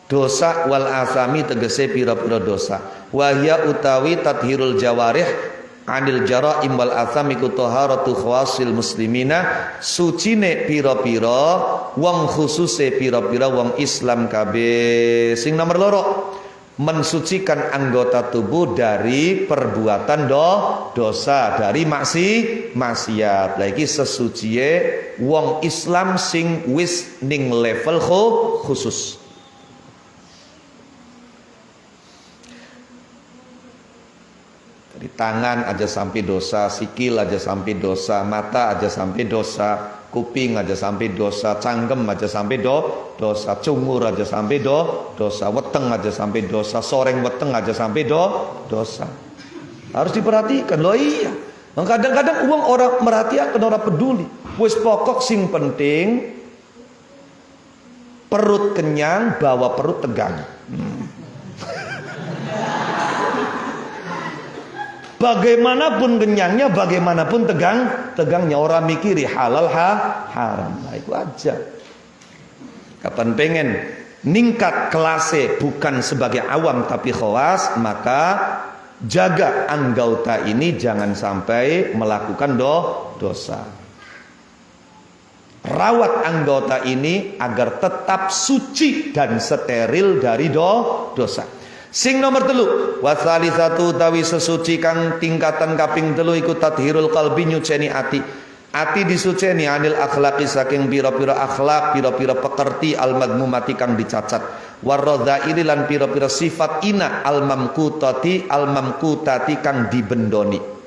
dosa wal asami tegese pira-pira dosa. Wahya utawi tathhirul jawarih anil jaraim wal asami ku taharatu khawasil muslimina, sucine pira-pira wong khususe pira-pira wong Islam kabeh. Sing nomor loro, mensucikan anggota tubuh dari perbuatan dosa, dari maksiat. Lagi sesucie wong Islam sing wis ning level khusus. Di tangan aja sampai dosa, sikil aja sampai dosa, mata aja sampai dosa, kuping aja sampai dosa, cangkem aja sampai dosa, cungur aja sampai dosa, weteng aja sampai dosa, soreng weteng aja sampai dosa. Harus diperhatikan loh, iya. Kadang-kadang uang orang merhatikan, orang peduli. Wis pokok sing penting perut kenyang, bawa perut tegang. Bagaimanapun kenyangnya, bagaimanapun tegangnya, orang mikiri halal haram. Nah, itu aja. Kapan pengen ningkat kelasnya bukan sebagai awam tapi khawas, maka jaga anggota ini jangan sampai melakukan dosa. Rawat anggota ini agar tetap suci dan steril dari dosa. Sing nomor 3, wasalisatu tawi sesuci kang tingkatan kaping 3 iku tathhirul qalbi, nyuceni ati. Ati disuceni anil akhlaqi saking pira-pira akhlak, pira-pira pekerti al madmumati kang dicacat. Waradzairi lan pira-pira sifat ina al mamkutati kang dibendoni.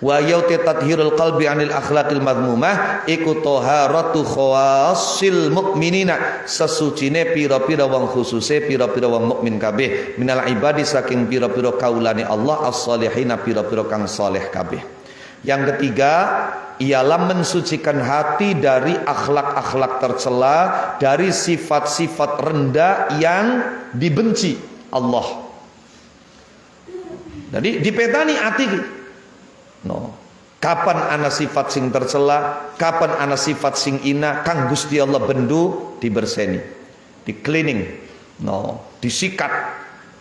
Wa yauti tathhirul qalbi anil akhlaqil madmumah iku taharatu khawasil mukminina, sesucine pira-pira wong khususe pira-pira wong mukmin kabeh, minal ibadi saking pira-pira kaulane Allah as-solihina pira-pira kang saleh kabeh. Yang ketiga ialah mensucikan hati dari akhlak-akhlak tercela, dari sifat-sifat rendah yang dibenci Allah. Jadi dipetani hati. Kapan ana sifat sing tercela, kapan ana sifat sing ina, kang Gusti Allah bendu diberseni, di cleaning, disikat.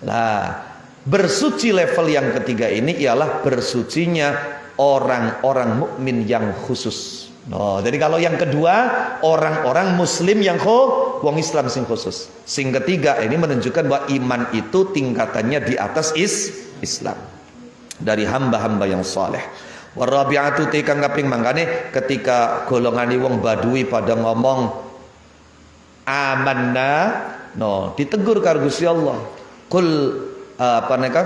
Lah, bersuci level yang ketiga ini ialah bersucinya orang-orang mukmin yang khusus. Jadi kalau yang kedua orang-orang muslim yang wong Islam sing khusus. Sing ketiga ini menunjukkan bahwa iman itu tingkatannya di atas Islam, dari hamba-hamba yang saleh. Warabi'atu te kang kaping mangkane ketika golongane wong Badui pada ngomong amanna, no ditegur karo Gusti Allah. Kul apa neka?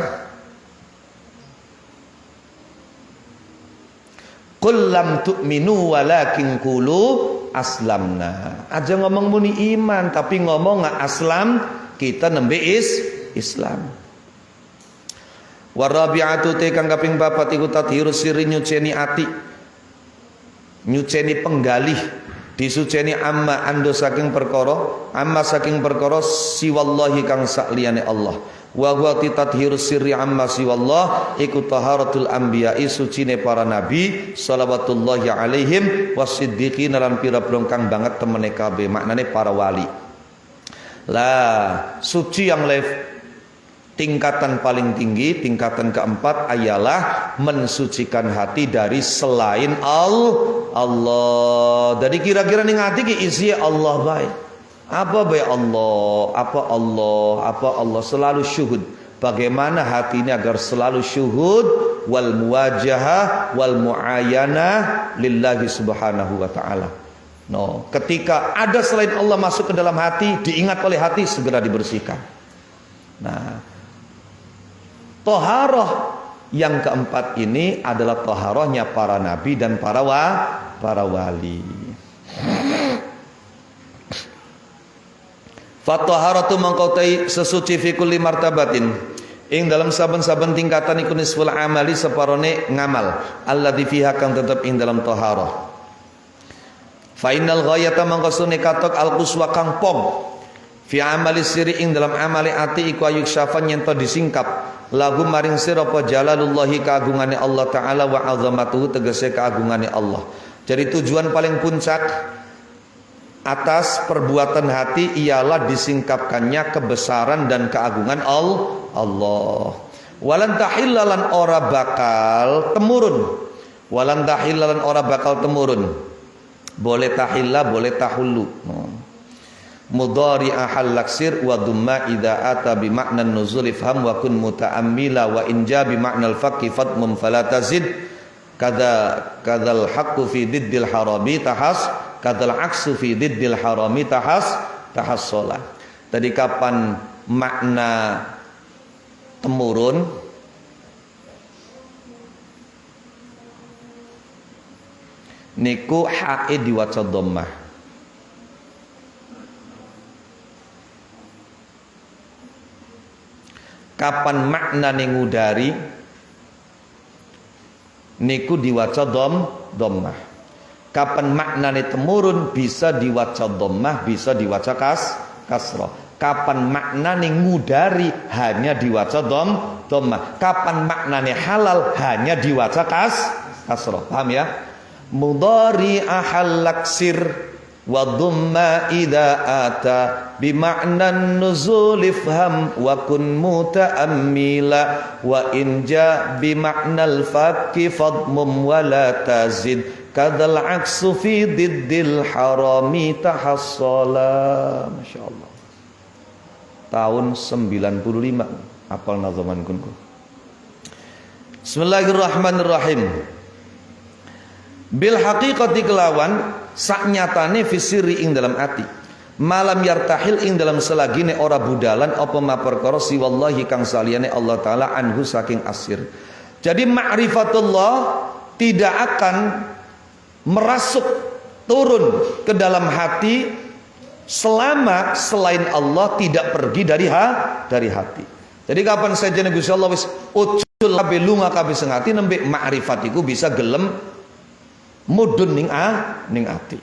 Qul lam tu'minu walakin qulu aslamna. Aja ngomong muni iman tapi ngomong aslam, kita nembe Islam. Warabi'atu te kang kaping papat iku tathirus sirri nyuceni ati. Nyuceni penggalih, disuceni amma ando saking perkara, amma saking perkara siwallahi kang sakliyane Allah. Wa huwa tathirus sirri amma siwallah iku taharatul anbiya'i sucine para nabi shalawatullahi alaihim wasiddiqin lan pira-pira kang banget temene kabeh, maknane para wali. Lah suci yang tingkatan paling tinggi, tingkatan keempat ialah mensucikan hati dari selain Allah. Jadi kira-kira ning hati ki isi Allah baik. Apa baik Allah? Apa Allah selalu syuhud. Bagaimana hati ini agar selalu syuhud wal muwajahah wal muayanah lillahi subhanahu wa ta'ala. No, ketika ada selain Allah masuk ke dalam hati, diingat oleh hati, segera dibersihkan. Nah, toharoh yang keempat ini adalah toharohnya para nabi dan para wali. Fatoharatu mangkautai sesuci fi kulli martabatin. Ing dalam saben-saben tingkatan iku nisful amali separone ngamal. Alladzi fiha kang tetep ing dalam toharoh. Fa innal ghayata mangkosune katok al-quswa kang pom. Fi amali siri ing dalam amali ati iku ayuk syafan yen to disingkap lagu maring sira apa jalalullahi keagungane Allah taala wa azamatuhu tegese keagungane Allah. Jadi tujuan paling puncak atas perbuatan hati ialah disingkapkannya kebesaran dan keagungan Allah. Walan tahillalan ora bakal temurun. Walan tahillalan ora bakal temurun. Boleh tahilla, boleh tahullu. Mudhari ahal laksir wa dumma idza ata bi makna nuzul ifham wa kun mutaammila wa inja bi makna al-faqi fatmum fala tazid kadzal haqqu fi diddil harami tahas kadzal aksu fi diddil harami tahassola. Tadi kapan makna temurun? Niku hae diwaca dhammah. Kapan maknane ngudari niku diwaca dhammah. Kapan maknane temurun bisa diwaca dhammah, bisa diwaca kasrah. Kapan maknane ngudari hanya diwaca dhammah. Kapan maknane halal hanya diwaca kasrah. Paham ya? Mudhari ahal laksir wa dhamma idza ata bi ma'nan nuzul ifham wa kun mutaammila wa in ja bi ma'nal faqi fadmum wa la tazid kadzal aksu fi diddil harami tahassala. Masyaallah. Tahun 95 apal nazaman kunku. Bismillahirrahmanirrahim. Bil haqiqati kelawan saknyatane fisiri ing dalam ati malam yartahil ing dalam selagine ora budalan apa ma perkara siwallahi kang saliyane Allah taala anhu saking asir. Jadi ma'rifatullah tidak akan merasuk turun ke dalam hati selama selain Allah tidak pergi dari hati. Jadi kapan saja Gusti Allah wis ucul kabeh lunga kabeh sengati nembe ma'rifat iku bisa gelem mudun ning ati.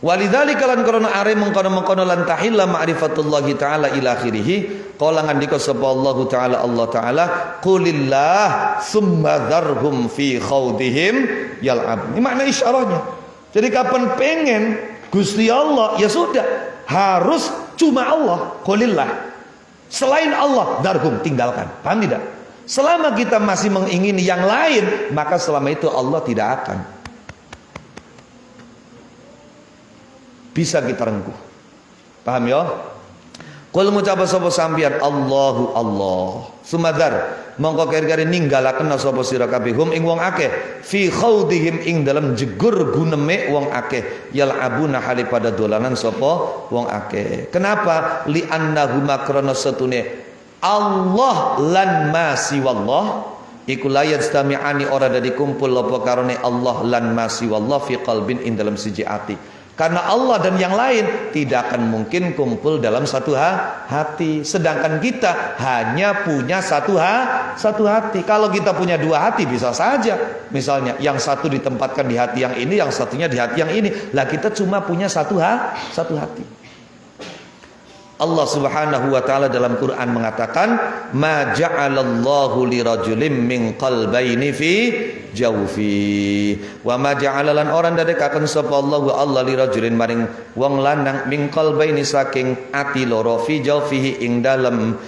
Walidzalika lan karena are mengkono-mengkono lan tahilla ma'rifatullah taala ila akhirih qala ngandika sapa Allah taala qulillah tsumma dzarhum fi khaudihim yal'ab. Ini makna isyarahnya. Jadi kapan pengen Gusti Allah ya sudah harus cuma Allah, qulillah. Selain Allah dzarhum tinggalkan. Paham tidak? Selama kita masih mengingini yang lain, maka selama itu Allah tidak akan bisa kita rengkuh. Paham ya? Qul ngucap sapa sampeyan Allahu Allah. Sumadar mongko keri-keri ninggalaken sapa sira kabeh hum ing wong akeh fi khaudihim ing dalam jegur guneme wong akeh yal'abuna hali pada dolanan sapa wong akeh. Kenapa? Li annahu makrana satune Allah lan ma siwallah iku la yastami'ani ora dadi kumpul apa karone Allah lan ma siwallah fi qalbin ing dalam siji ati. Karena Allah dan yang lain tidak akan mungkin kumpul dalam satu hati. Sedangkan kita hanya punya satu hati. Kalau kita punya dua hati bisa saja. Misalnya yang satu ditempatkan di hati yang ini, yang satunya di hati yang ini. Lah kita cuma punya satu hati. Allah Subhanahu wa taala dalam Quran mengatakan, "Ma ja'alallahu lirajulin min qalbaini fi jawfi." Wa ma ja'ala lan orang dadekaken sapa Allah wa Allah lirajulin maring wong lanang min qalbaini saking ati loro fi jawfihi ing dalem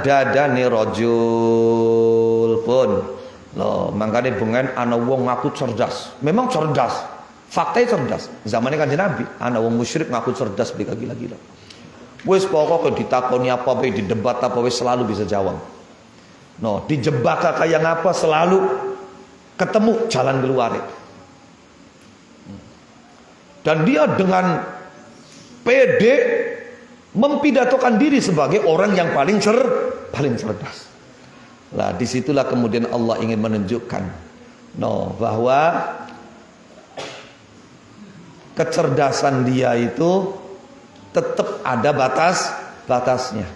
dadane rajul pun. Loh, mangkane bengen ana wong ngaku cerdas. Memang cerdas. Faktanya cerdas. Zamannya Kanjeng Nabi, ana wong musyrik ngaku cerdas beli gila-gila. Wis pokoke ditakoni apa-apa, di debat apa wis selalu bisa jawab. No, dijebak kayak ngapa selalu ketemu jalan keluar. Dan dia dengan pede mempidatokan diri sebagai orang yang paling cerdas. Lah disitulah kemudian Allah ingin menunjukkan bahwa kecerdasan dia itu tetap ada batasnya.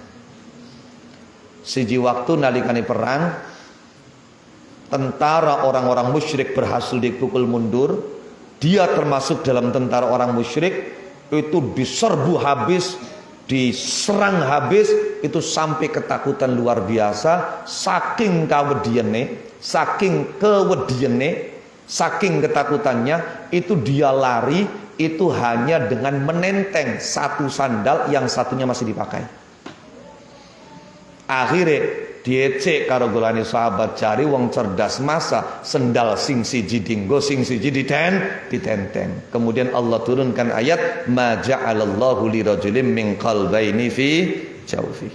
Siji waktu nalikane perang, tentara orang-orang musyrik berhasil dipukul mundur. Dia termasuk dalam tentara orang musyrik, itu diserbu habis, diserang habis, itu sampai ketakutan luar biasa, saking saking ketakutannya, itu dia lari. Itu hanya dengan menenteng satu sandal yang satunya masih dipakai. Akhirnya diecek karo golane sahabat, cari wong cerdas masa sendal sing siji dinggo sing siji ditenteng. Kemudian Allah turunkan ayat ma ja'alallahu lirajulin min qalbaini fi jawfi.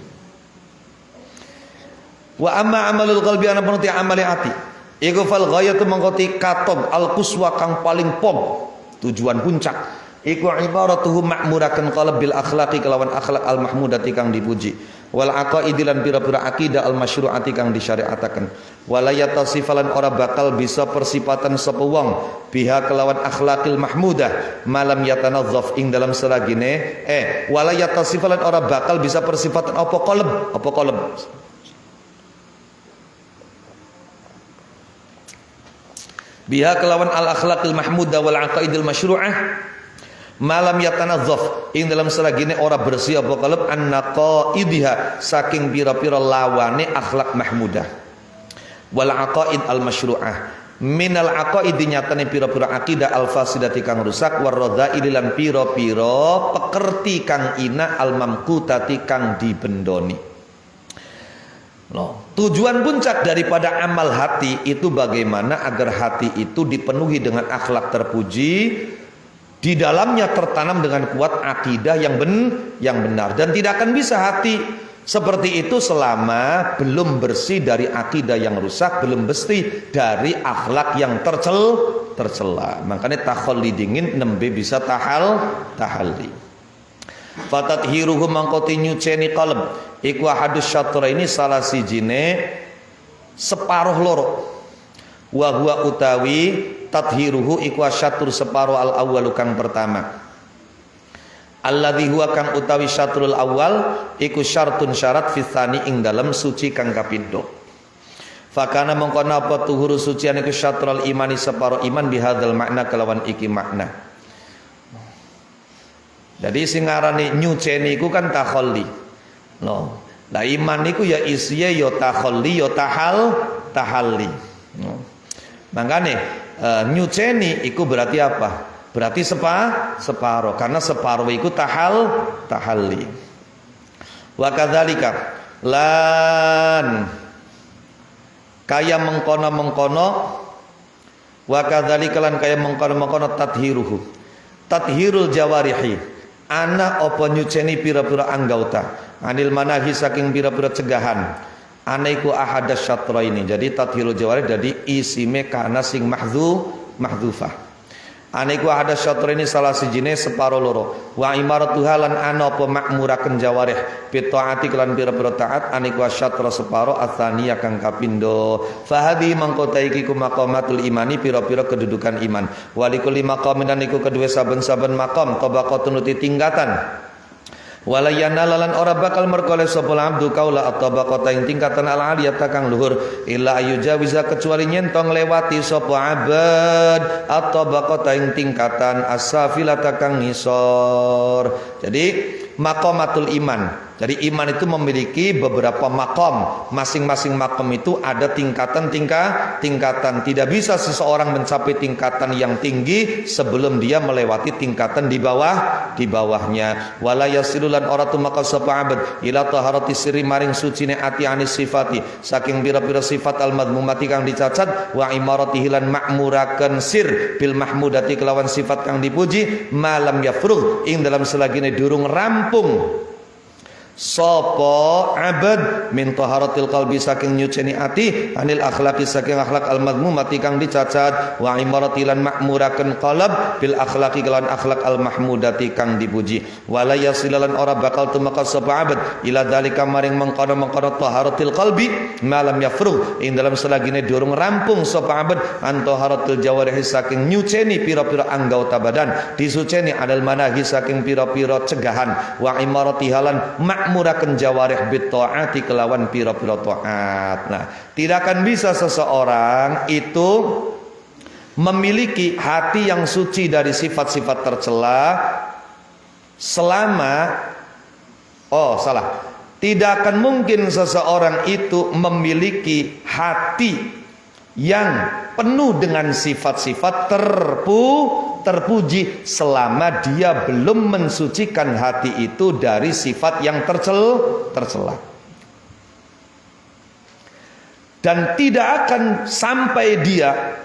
Wa amma amalul qalbi ana penuti amali ati. Iku fal ghayatu mangkoti katong al quswa kang paling pom. Tujuan puncak iku ibaratuhu ma'murakan qalb bil akhlaqi kelawan akhlak al mahmudati kang dipuji wal aqaidilan pira-pira akidah al masyru'ati kang disyariataken wala yatasifalan ora bakal bisa persifatan sapa wong biha kelawan akhlaqil mahmudah malam yatanazzaf ing dalam selagine wala yatasifalan ora bakal bisa persifatan apa qalb biha kelawan al akhlaqil mahmudah wal aqaidil masyru'ah malam yatanazzaf ing dalam selagine ora bersih apa qalb annaqaidiha saking pira-pira lawane akhlak mahmudah wal aqaid al masyru'ah minal aqaid nyatane pira-pira akidah al fasidati kang rusak war radhail lan pira-pira pekerti kang ina al mamqutati kang dibendoni. Tujuan puncak daripada amal hati itu bagaimana agar hati itu dipenuhi dengan akhlak terpuji, di dalamnya tertanam dengan kuat akidah yang benar, dan tidak akan bisa hati seperti itu selama belum bersih dari akidah yang rusak, belum bersih dari akhlak yang tercela. Makanya takhalli dingin nembe bisa tahalli. Fatathiruhu mangkoti nyuceni qalb iku hadus syatra ini salah sijine separuh loro wa huwa utawi tathiruhu iku syatur separuh al awwal kang pertama alladzi huwa kang utawi syatrul awal iku syartun syarat fitsani ing dalam suci kang kapindho fakana mongko napa tuhuru sucian iku syatrul imani separuh iman bihadzal makna kelawan iki makna. Jadi sing ngarani nyuceni iku kan takhalli. Lah iman niku ya isiye ya takhalli ya tahalli. Makane nyuceni iku berarti apa? Berarti separuh karena separuh iku tahalli. Wa kadzalika lan kaya mengkono-mengkono wa kadzalika lan kaya mengkono-mengkono tathirul jawarihi ana apa nyuceni pira-pira anggauta anil manahi saking pira-pira cegahan ana iku ahadas syatra ini. Jadi tathirul jawarih jadi isime kana sing mahdzufah. Ana iku ahadas syatra ini salah sijine separo loro. Wa imaratuha lan ana apa makmuraken jawarih bitaati kelan pira-pira taat ana iku syatra separo atsaniya kang kapindo. Fa hadhi mangkota iki ku maqamatul imani pira-pira kedudukan iman. Walikul maqamin lan iku kedue saben-saben maqam tabaqatun uti tingkatan. Walayana lalan ora bakal merkoleh sapa abdu kaula at-tabaqata ing tingkatan al-aliyata kang luhur illa ayujawiza kecuali nyentong lewati sapa abad at-tabaqata ing tingkatan as-safilata kang ngisor. Jadi maqamatul iman. Jadi iman itu memiliki beberapa makom. Masing-masing makom itu ada tingkatan. Tidak bisa seseorang mencapai tingkatan yang tinggi sebelum dia melewati tingkatan di bawahnya. Wala yasilulan oratu maka sapa abad ila taharati sirri maring sucine ati anis sifati saking pira-pira sifat al-madmumati kang dicacat wa imaratihi lan makmuraken sir bil mahmudati kelawan sifat kang dipuji malam yafrugh ing dalam selagine durung rampung sopo abad min taharatil qalbi saking nyuceni ati anil akhlaqi saking akhlak al madmumati kang dicacat wa imaratilan makmuraken qalb bil akhlaqi kelan akhlak al mahmudati kang dipuji wala yasilalan ora bakal tumeka sapa abad ila dalika maring mengkono taharatil qalbi malam yafrugh ing dalam selagine durung rampung sapa abad an taharatil jawarih saking nyuceni pira-pira anggota badan disuceni anil manahi saking pira-pira cegahan wa imaratihalan muraken jawarih bitaati kelawan pira-pira taat. Nah, tidak akan bisa seseorang itu memiliki hati yang suci dari sifat-sifat tercela selama tidak akan mungkin seseorang itu memiliki hati yang penuh dengan sifat-sifat terpuji selama dia belum mensucikan hati itu dari sifat yang tercela. Dan tidak akan sampai dia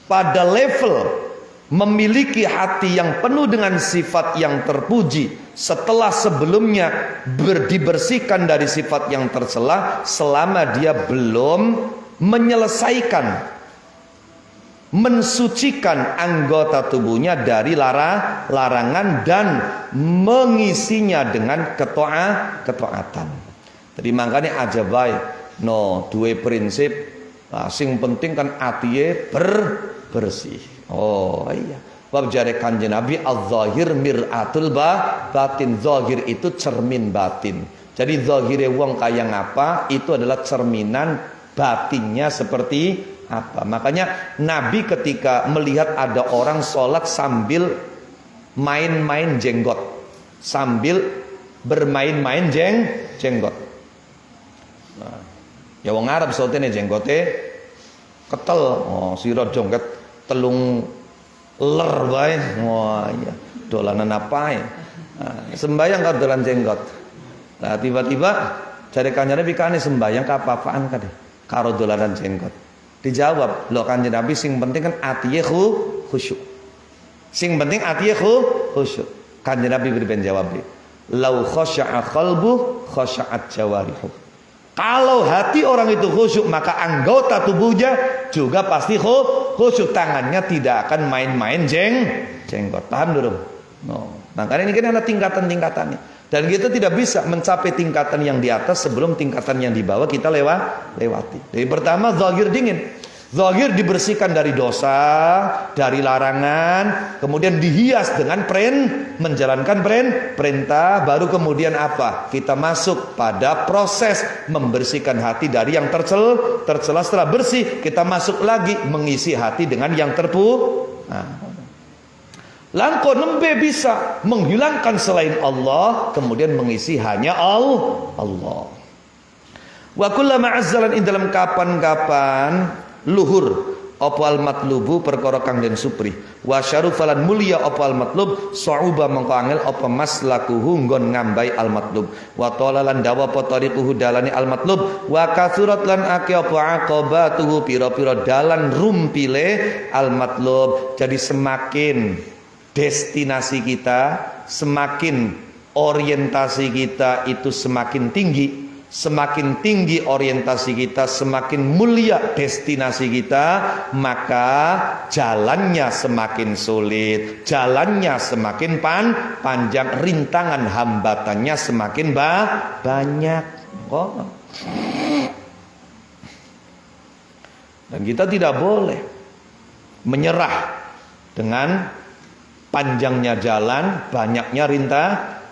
pada level memiliki hati yang penuh dengan sifat yang terpuji setelah sebelumnya dibersihkan dari sifat yang tercela selama dia belum menyelesaikan mensucikan anggota tubuhnya dari larangan dan mengisinya dengan ketaatan. Jadi makanya aja baik duwe prinsip sing penting kan atiye bersih. Oh iya. Bab jare Kanjeng Nabi az-zahir mir'atul batin. Zahir itu cermin batin. Jadi zahire wong kaya ngapa itu adalah cerminan batinnya seperti apa. Makanya Nabi ketika melihat ada orang sholat sambil main-main jenggot, sambil bermain-main jenggot. Nah, ya wong Arab sotene jenggote ketel, sira jongket telung ler wae. Wah iya, dolanan apa ya? Nah, sembayang karo dolan jenggot. Nah, tiba-tiba jare Kanjeng Nabi kane sembayang apa-apaan kade karo dolanan jenggot. Dijawab, lho Kanjeng Nabi sing penting kan atiye khusyuk. Sing penting atiye khusyuk. Kanjeng Nabi berikan jawab, lau khasya'a qalbu khasya'at jawarihu. Kalau hati orang itu khusyuk maka anggota tubuhnya juga pasti khusyuk. Tangannya tidak akan main-main jenggot. Paham dulu? Makanya ini kan ada tingkatan-tingkatannya. Dan kita tidak bisa mencapai tingkatan yang di atas sebelum tingkatan yang di bawah kita lewati. Jadi pertama zahir dingin. Zahir dibersihkan dari dosa, dari larangan, kemudian dihias dengan menjalankan perintah, baru kemudian apa? Kita masuk pada proses membersihkan hati dari yang tercela. Setelah bersih, kita masuk lagi mengisi hati dengan yang Langko nembe bisa menghilangkan selain Allah, kemudian mengisi hanya Allah. Wa kullama azzalan ing dalam kapan-kapan luhur apa al matlubu perkara kang den supri wa syarufalan mulia apa al matlub sa'uba mengko angel apa maslakuhu nggon ngambai al matlub wa talalan dawa apa tariquhu dalane al matlub wa kathurat lan akeh apa aqabatuhu pira-pira dalan rumpile al matlub. Jadi semakin destinasi kita, semakin orientasi kita itu semakin tinggi. Semakin tinggi orientasi kita, semakin mulia destinasi kita, maka jalannya semakin sulit, jalannya semakin panjang, rintangan hambatannya semakin banyak. Oh. Dan kita tidak boleh menyerah dengan panjangnya jalan, banyaknya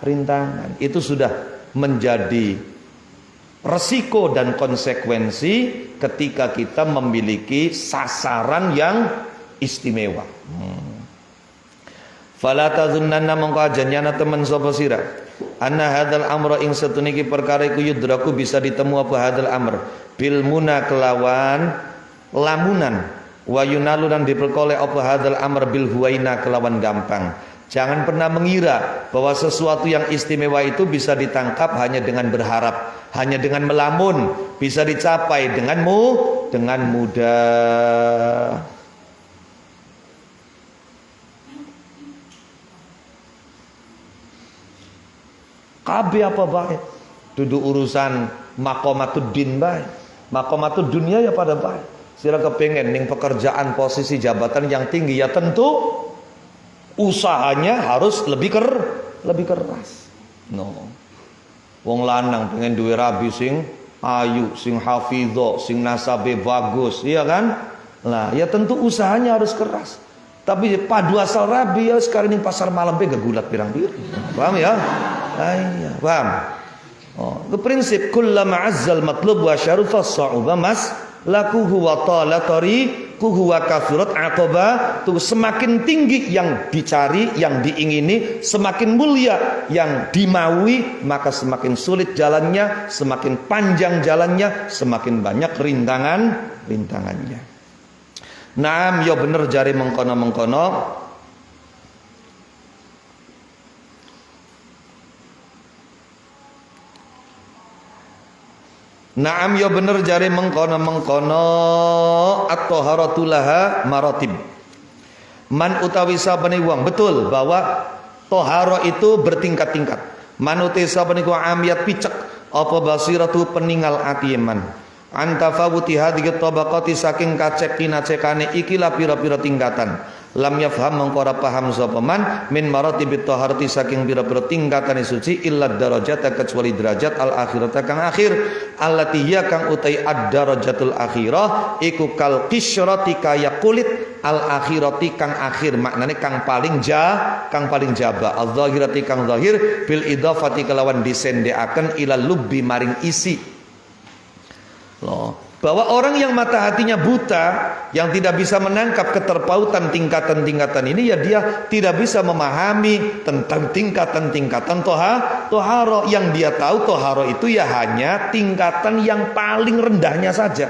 rintangan. Itu sudah menjadi resiko dan konsekuensi ketika kita memiliki sasaran yang istimewa. Fala tazunnanna mongko ajannyana temen sapa sira anna hadzal amra ing satuniki perkara iku yudraku bisa ditemu apa hadzal amr bil muna kelawan lamunan wa yunalu dan diperkoleh apa hadzal amr bil huwaina kelawan gampang. Jangan pernah mengira bahwa sesuatu yang istimewa itu bisa ditangkap hanya dengan berharap, hanya dengan melamun, bisa dicapai dengan mudah. Kabeh apa baik? Duduk urusan maqamatud din baik. Maqamatud dunia ya pada baik. Sira kepengen ning pekerjaan posisi jabatan yang tinggi ya tentu usahanya harus lebih keras. No. Wong lanang pengen duwe rabi sing ayu, sing hafidho, sing nasabe bagus, iya kan? Lah, ya tentu usahanya harus keras. Tapi padu asal rabi ya sekarang ini pasar malam be gulat pirang-pirang. Paham ya? Iya, paham. Oh, itu prinsip kullama azzal matlub wa syarufa sa'uba mas lakuhu wa tala tariquhu wa kathurat aqaba. Tuh semakin tinggi yang dicari, yang diingini, semakin mulia yang dimaui, maka semakin sulit jalannya, semakin panjang jalannya, semakin banyak rintangannya. Naam ya bener jari mengkono-mengkono. Naam ya bener jari mengkono-mengkono at-taharatu laha maratib. Man utawi sabene wong betul bahwa toharo itu bertingkat-tingkat. Man utawi sabene ku amiyat picek apa basiratu peningal ati man. Antafawuti hadhihi tabaqati saking kacek-kinacekane ikilah pira-pira tingkatan. Lam yafham mengko ora paham sapa man min maratibit taharati saking pira-pira tingkatane suci illa darajat kecuali derajat al akhirata kang akhir allati ya kang utai ad darajatul akhirah iku kal qisyrati kaya kulit al akhirati kang akhir maknane kang paling jaba al zahirati kang zahir bil idafati kelawan disendeaken ila lubbi maring isi. Loh, bahwa orang yang mata hatinya buta, yang tidak bisa menangkap keterpautan tingkatan-tingkatan ini, ya dia tidak bisa memahami tentang tingkatan-tingkatan toharo. Yang dia tahu toharo itu ya hanya tingkatan yang paling rendahnya saja,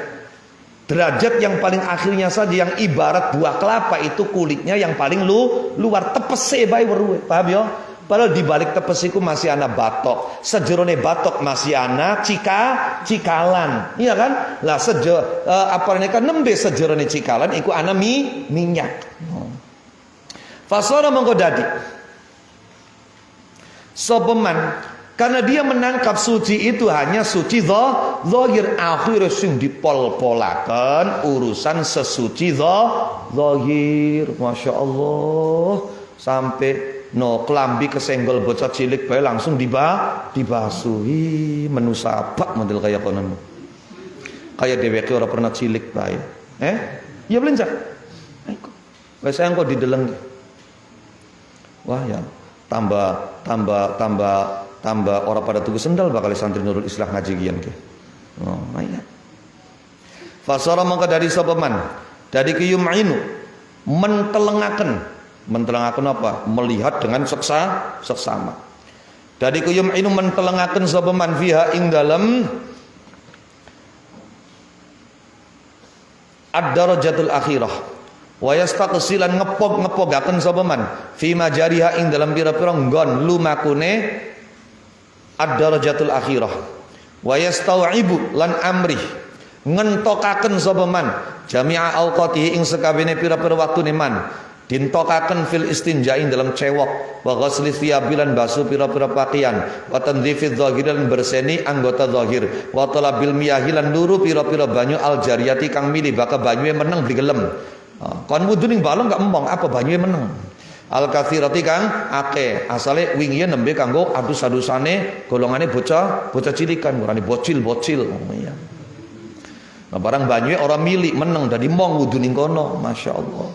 derajat yang paling akhirnya saja, yang ibarat buah kelapa itu kulitnya yang paling luar tepese bae weruhe. Paham ya? Padahal di balik tepesiku masih ana batok, sejerone batok masih ana cikalan, iya kan? Lah nembe sejerone cikalan iku ana minyak. Fasara mongko dadi sopeman karena dia menangkap suci itu hanya suci zahir, akhir sing dipol-polaken urusan sesuci zahir. Masya Allah, sampai no kelambi kesenggol bocah cilik bae langsung dibasuhi menusabak model kayak konon. Kayak dheweke ora pernah cilik bae. Iya belencak. Wes engko dideleng. Wah ya, tambah ora pada tuku sendal bakal santri Nurul Islah ngaji kian ke. Oh, iya. Fasara mangka dari sapa man? Dari kiyumainu mentelengaken apa? Melihat dengan seksama. Dari kuyum inu mentelengaken sapa man fiha ing dalem ad-darajatul akhirah. Wa yastaqsilan ngepog-ngepogaken sapa man fi majariha ing dalem pira-pira nggon lumakune ad-darajatul akhirah. Wa yastau'ibu lan amri ngentokaken sapa man jami'a awqatihi ing sakabehane pira-pira waktune man dintokaken fil istinjain dalam cewok, wa ghusli thiyabilan basuh pira-pira pakaian, wa tandzifidz zahiran berseni anggota zahir, wa talabil miyahilan nuru pira-pira banyu al jariyati kang milih baka banyuhe meneng digelem. Kon wudu ning balong gak empong apa banyuhe meneng. Al katsirati kang akeh, asale wingi nembe kanggo adus-adusane golongane bocah cilikan, ngurane bocil. Ya. Nah barang banyuhe ora milik meneng dadi mong wudu ning kono, masyaallah.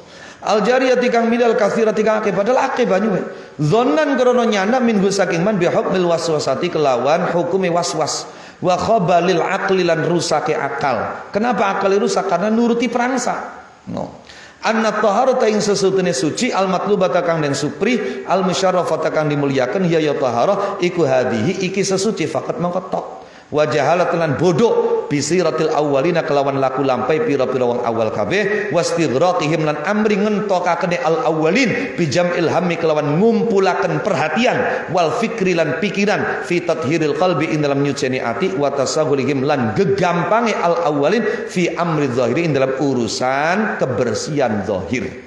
Al jariyati kang minal katsirati kang akeh padahal akeh banyuhe. Dzannan krana nyana minhu saking man bi hukmil waswasati kelawan hukume waswas. Wa khabalil aqli lan rusake akal. Kenapa akal rusak? Karena nuruti perangsa. No. Anna taharata ing sesutune suci al matlubata kang den supri al musyarrafata kang dimuliakan ya taharah iku hadihi iki sesuci faqat mangko tok. Wa jahalatan bodoh bisiratil awwalina kelawan laku lampai pira-pira wong awal kabeh wastighraqihim lan amri ngentokakene al awwalin bijam ilhami kelawan ngumpulaken perhatian wal fikri lan pikiran fi tathhiril qalbi ing dalam nyuceni ati wa tasahulihim lan gegampange al awwalin fi amri zahiri ing dalam urusan kebersihan zahir.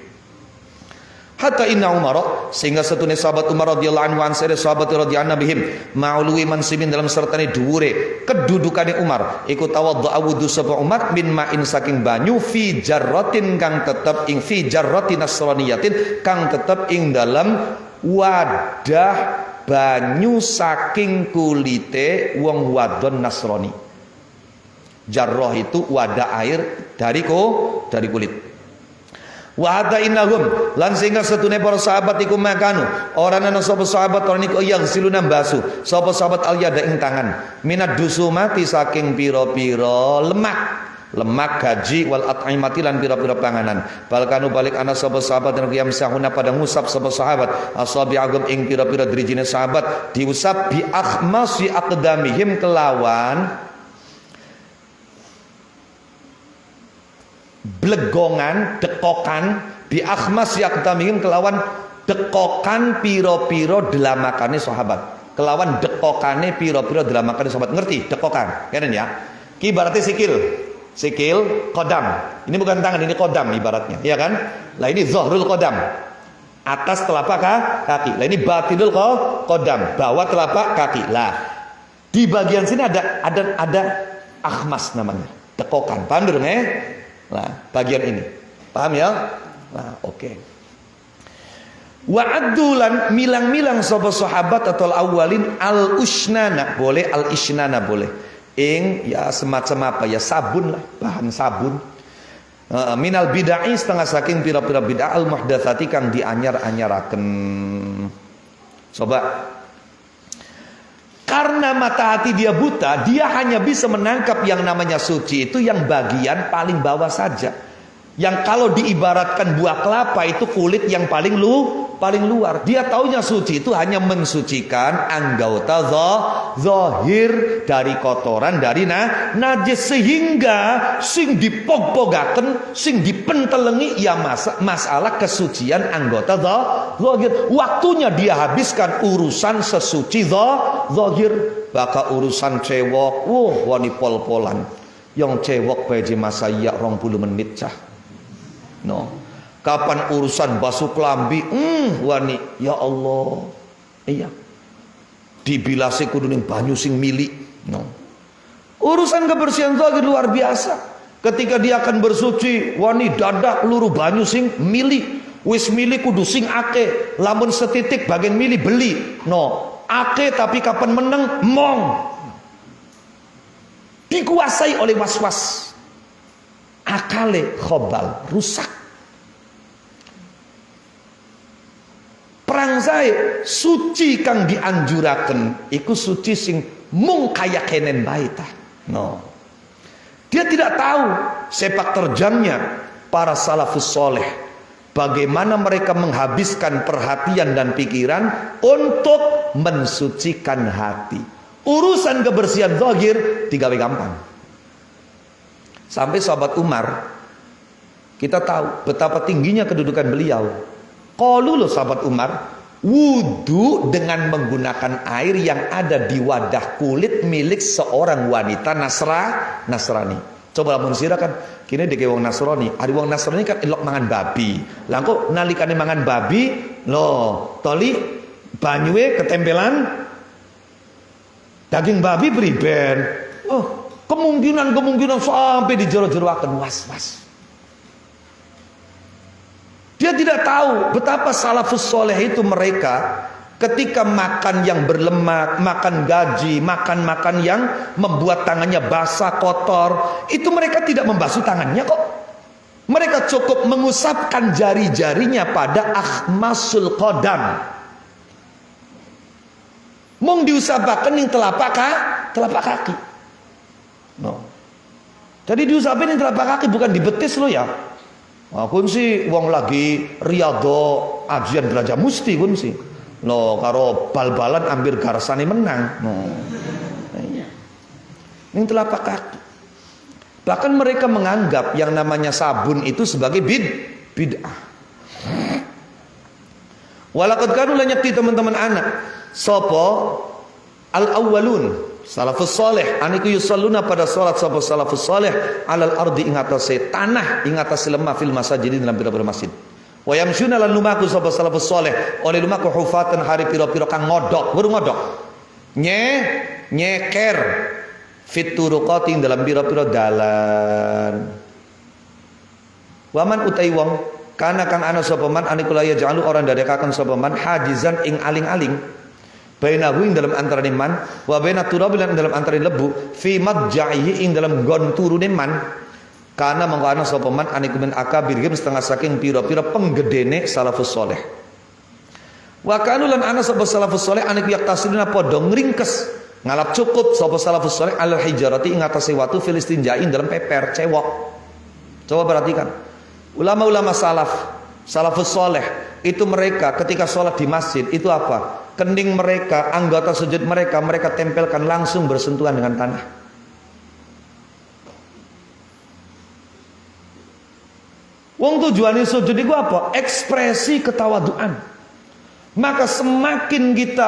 Hatta inna Umar sehingga setune sahabat Umar radhiyallahu anhu ansare sahabat radhiyallahu bihim ma'ului mansimin dalam sertane dhuwure kedudukane Umar iku tawaddaa wudu sapa Umar min ma'in saking banyu fi jarratin kang tetep ing fi jarratin nasraniyatin kang tetep ing dalam wadah banyu saking kulite wong wadon Nasrani. Jarrah itu wadah air dari kulit. Wa hada innahum lan sehingga setune para sahabat iku makanu ora ana sapa sahabat ora niku yang siluna basu sapa sahabat al yada ing tangan minad dusumati saking pira-pira lemak gaji wal at'imati lan pira-pira panganan balkanu balik ana sapa sahabat yang sahuna pada ngusap sapa sahabat asabi agam ing pira-pira drijine sahabat diusap bi akhmasi aqdamihim kelawan blegongan dekokan bi akhmas yaktamihim kelawan dekokan piro-piro delamakane sahabat kelawan dekokane piro-piro delamakane sahabat ngerti dekokan kenen ya ibaratnya sikil kodam ini bukan tangan ini kodam ibaratnya ya kan lah ini zahrul kodam atas telapak kaki lah ini batinul kodam bawah telapak kaki lah di bagian sini ada akhmas namanya dekokan paham dong Nah, bagian ini. Paham ya? Nah, oke. Wa addulan milang-milang sapa sahabat atau awalin al-usnana boleh al-isnana boleh. Ing ya semacam apa ya sabun lah, bahan sabun. Minal bid'ah setengah saking pira-pira bid'ah al-muhdatsati kang dianyar-anyaraken. Coba karena mata hati dia buta, dia hanya bisa menangkap yang namanya suci itu yang bagian paling bawah saja. Yang kalau diibaratkan buah kelapa itu kulit yang paling luar. Dia taunya suci itu hanya mensucikan anggota zahir dari kotoran dari najis sehingga sing dipog-pogaken, sing dipentelengi ya masalah kesucian anggota zahir. Waktunya dia habiskan urusan sesuci zahir, baka urusan cewek, wani pol-polan. Yang cewek peje masa ya 20 menit cah. No. Kapan urusan basuh kelambi wani ya Allah iya dibilasi kudu ning banyu sing mili no. Urusan kebersihan zahir luar biasa ketika dia akan bersuci wani dadak luru banyu sing mili wis mili kudu sing ake lamun setitik bagian mili beli no ake tapi kapan meneng mong dikuasai oleh was-was akale khobal rusak. Perang saya suci kang dianjuraken iku suci sing mung kaya kenen baita. No. Dia tidak tahu sepak terjangnya para salafus soleh, bagaimana mereka menghabiskan perhatian dan pikiran untuk mensucikan hati. Urusan kebersihan zahir digawe gampang. Sampai sahabat Umar, kita tahu betapa tingginya kedudukan beliau. Qalu sahabat Umar, wudu dengan menggunakan air yang ada di wadah kulit milik seorang wanita Nasrani. Coba lamun sirakan, Kini deke wong Nasrani, ari wong Nasrani kan elok mangan babi. Lah kok nalikane mangan babi, toli banyuwe ketempelan daging babi beriben. Kemungkinan sampai dijero-jeroaken was. Dia tidak tahu betapa salafus soleh itu mereka ketika makan yang berlemak, makan gaji, makan yang membuat tangannya basah, kotor, itu mereka tidak membasuh tangannya kok. Mereka cukup mengusapkan jari-jarinya pada akhmasul qadam. Mung diusapakan yang telapak kaki. Jadi diusapin yang telapak kaki, bukan di betis lo ya. Kun sih wong lagi riyadho ajian belajar musti kun sih. Karo bal-balan ambil garsane menang. Ini telapak kaki. Bahkan mereka menganggap yang namanya sabun itu sebagai bid'ah. Walaqad kanu lan yakti teman-teman anak. Sopo al-awwalun salafus saleh aniku yusalluna pada salat sapa salafus saleh alal ardi ing atase tanah ing atase lemah fil masajid dalam pira-pira masjid. Wa yamsyuna lan lumaku sapa salafus saleh oleh lumaku hufatan hari pira-pira kang ngodok, weru ngodok. Nyeker fit turuqati dalam pira-pira dalan. Waman utai wong kana kang ana sapa man aniku la yaj'alu orang dadekaken sapa man hajizan ing aling-aling bainahu ing dalam antarané man wa baina turabil dalam antarané lebu fi madja'ihi ing dalam gon turune man kana mangkana sapa man aniku min akabir setengah saking pira-pira penggedene salafus saleh wa kanu lan ana sapa salafus saleh aniku yaktasiluna padha ngringkes ngalap cukup sapa salafus saleh alal hijarati ing atase watu filistin jain dalam peper cewok. Coba perhatikan ulama-ulama salafus saleh itu mereka ketika sholat di masjid itu apa? Kening mereka, anggota sujud mereka tempelkan langsung bersentuhan dengan tanah. Wong tujuannya sujud itu apa? Ekspresi ketawaduan. Maka semakin kita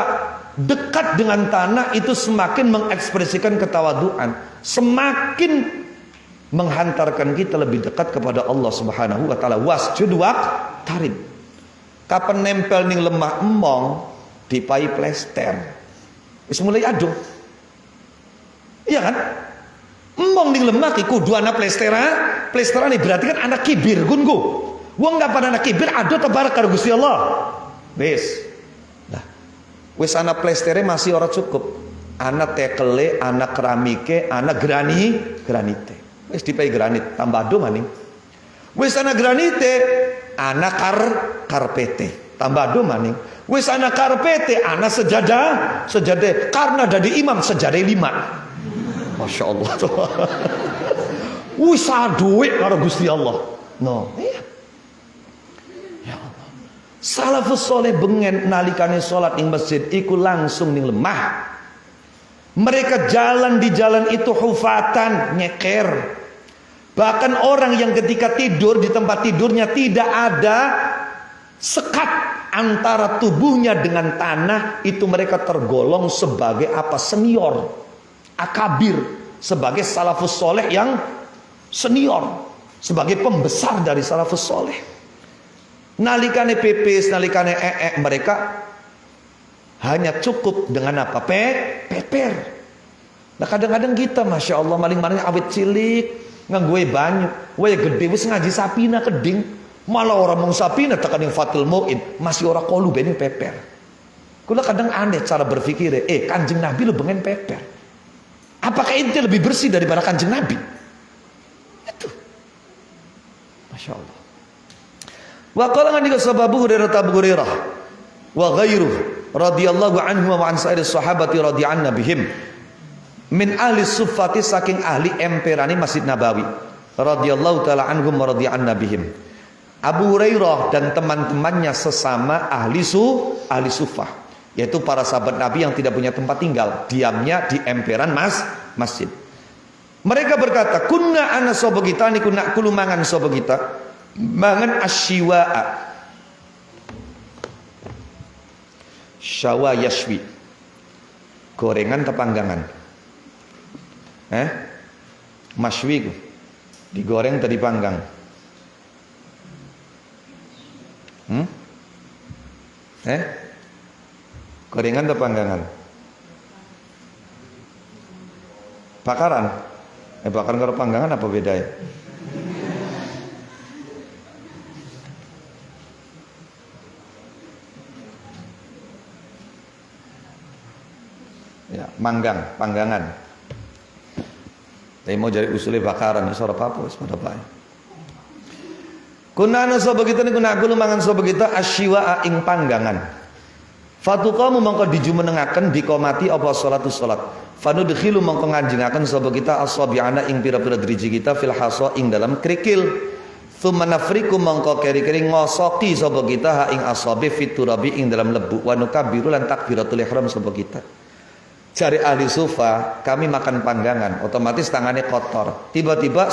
dekat dengan tanah itu semakin mengekspresikan ketawaduan, semakin menghantarkan kita lebih dekat kepada Allah Subhanahu wa taala. Wasjud waqtarib. Kapan nempel ning lemah embong dipai plester. Wis mulai aduh. Iya kan? Embong ning lemah ki kudu ana plesterane berarti kan anak kibir gunku. Wong enggak pada anak kibir aduh tabarak karo Gusti Allah. Wis. Nah, wis ana plestere masih ora cukup. Ana tekele, ana keramike, ana granite. Wis dipai granit tambah aduh maning. Wis ana granite, ana karpete tambah aduh maning. Wis ana karpete, ana sejadah karena dadi imam sejadah 5. Masya Allah. Wis duwe karo Gusti Allah. Iya. Ya Allah. Salafus saleh bengen nalikane salat ing masjid iku langsung ning lemah. Mereka jalan di jalan itu hufatan, nyeker. Bahkan orang yang ketika tidur di tempat tidurnya tidak ada sekat antara tubuhnya dengan tanah, itu mereka tergolong sebagai apa? Senior, akabir, sebagai salafus soleh yang senior, sebagai pembesar dari salafus soleh. Nalikane pepes, nalikane mereka hanya cukup dengan apa? Peper. Nah kadang-kadang kita masya Allah maling-maling awet cilik nganggo banyu, wae gede wis ngaji sapina keding, malah orang mau sapina tekan yang fatul muin masih orang kolu bening peper. Kula kadang aneh cara berpikir, Kanjeng Nabi lu bengen peper. Apakah ente lebih bersih daripada Kanjeng Nabi? Itu. Masya Allah. Wa qala ngandika sahabu Hurairah Abu Hurairah wa ghairuh radhiyallahu anhu wa an sa'ir sahabati radhiyallahu bihim min ahli suffati saking ahli emperani Masjid Nabawi radhiyallahu taala anhum wa radhiyallahu bihim. Abu Hurairah dan teman-temannya sesama ahli suffah, yaitu para sahabat Nabi yang tidak punya tempat tinggal, diamnya di emperan masjid. Mereka berkata, kunna ana sapa kita niku nak kulu mangan sapa kita mangan asyiwa'a. Syawa yashwi. Gorengan atau panggangan? Masywi ku. Digoreng atau dipanggang? Gorengan atau panggangan? Bakaran? Bakaran karo panggangan apa beda ya? Ya, panggangan. Tapi mau jadi usulnya bakaran, ya sora apa wis pada bae. Kunana sapa kita niku nak kulo mangan sapa kita asyiwa ing panggangan. Fatuqamu mongko dijumenengaken dikomati apa salatus salat. Fanudkhilu mongko nganjengaken sapa kita asabi'ana ing pira-pira driji kita fil hasa ing dalam krikil. Tsumma nafriku mongko keri-keri ngosoki sapa kita ha ing asabi fiturabi ing dalam lebu wa nukabbiru lan takbiratul ihram sapa kita. Cari ahli sufa, kami makan panggangan, otomatis tangannya kotor. Tiba-tiba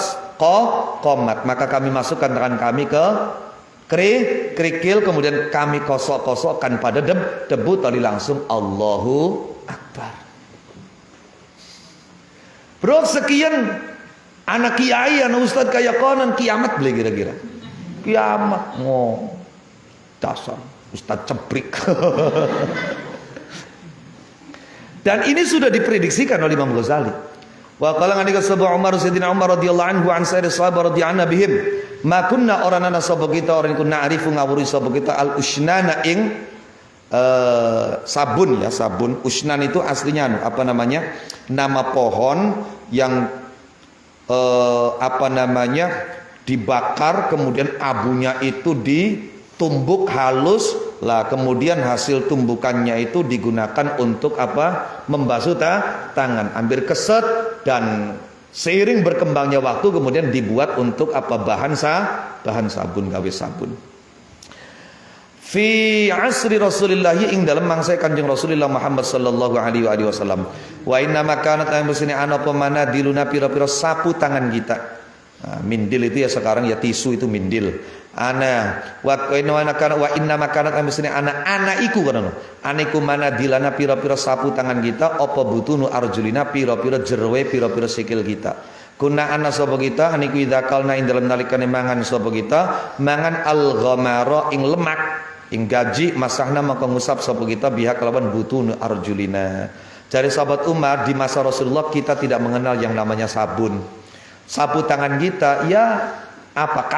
komat, maka kami masukkan tangan kami ke kerikil, kemudian kami kosok-kosokkan pada debu, tadi langsung Allahu Akbar. Bro, sekian anak kiai, anak ustadz kayak konon kiamat beli kira-kira. Kiamat, dasar ustadz cebrik. Dan ini sudah diprediksikan oleh Imam Ghazali. Wa qala ngandika sahabat Umar Sayyidina Umar radhiyallahu anhu an sayyid sahabat radhiyallahu bihim ma kunna orana sahabat kita orang kunna arifu ngawuri sahabat kita al usnana ing sabun ya, sabun. Usnan itu aslinya apa namanya? Nama pohon yang dibakar kemudian abunya itu ditumbuk halus lah, kemudian hasil tumbukannya itu digunakan untuk apa? Membasuh tangan, ambil keset, dan seiring berkembangnya waktu kemudian dibuat untuk apa? Bahan sabun, gawe sabun. Fi asri Rasulillah ing dalam mangsa Kanjeng Rasulullah Muhammad sallallahu alaihi wasallam. Wa inna makanat yang besini ana pemana diluna pira-pira sapu tangan kita. Nah, mindil itu ya sekarang ya tisu itu mindil. Ana wa inna makanat ambesine ana iku kana aniku mana dilana pira-pira sapu tangan kita apa butunu arjulina pira-pira jerwe pira-pira sikil kita. Kuna ana sapa kita aniku idzakalna ing dalem nalikane mangan sapa kita mangan al-ghamara ing lemak ing gaji masahna maka ngusap sapa kita biha kelawan butunu arjulina. Dari sahabat Umar di masa Rasulullah kita tidak mengenal yang namanya sabun. Sapu tangan kita ya apa?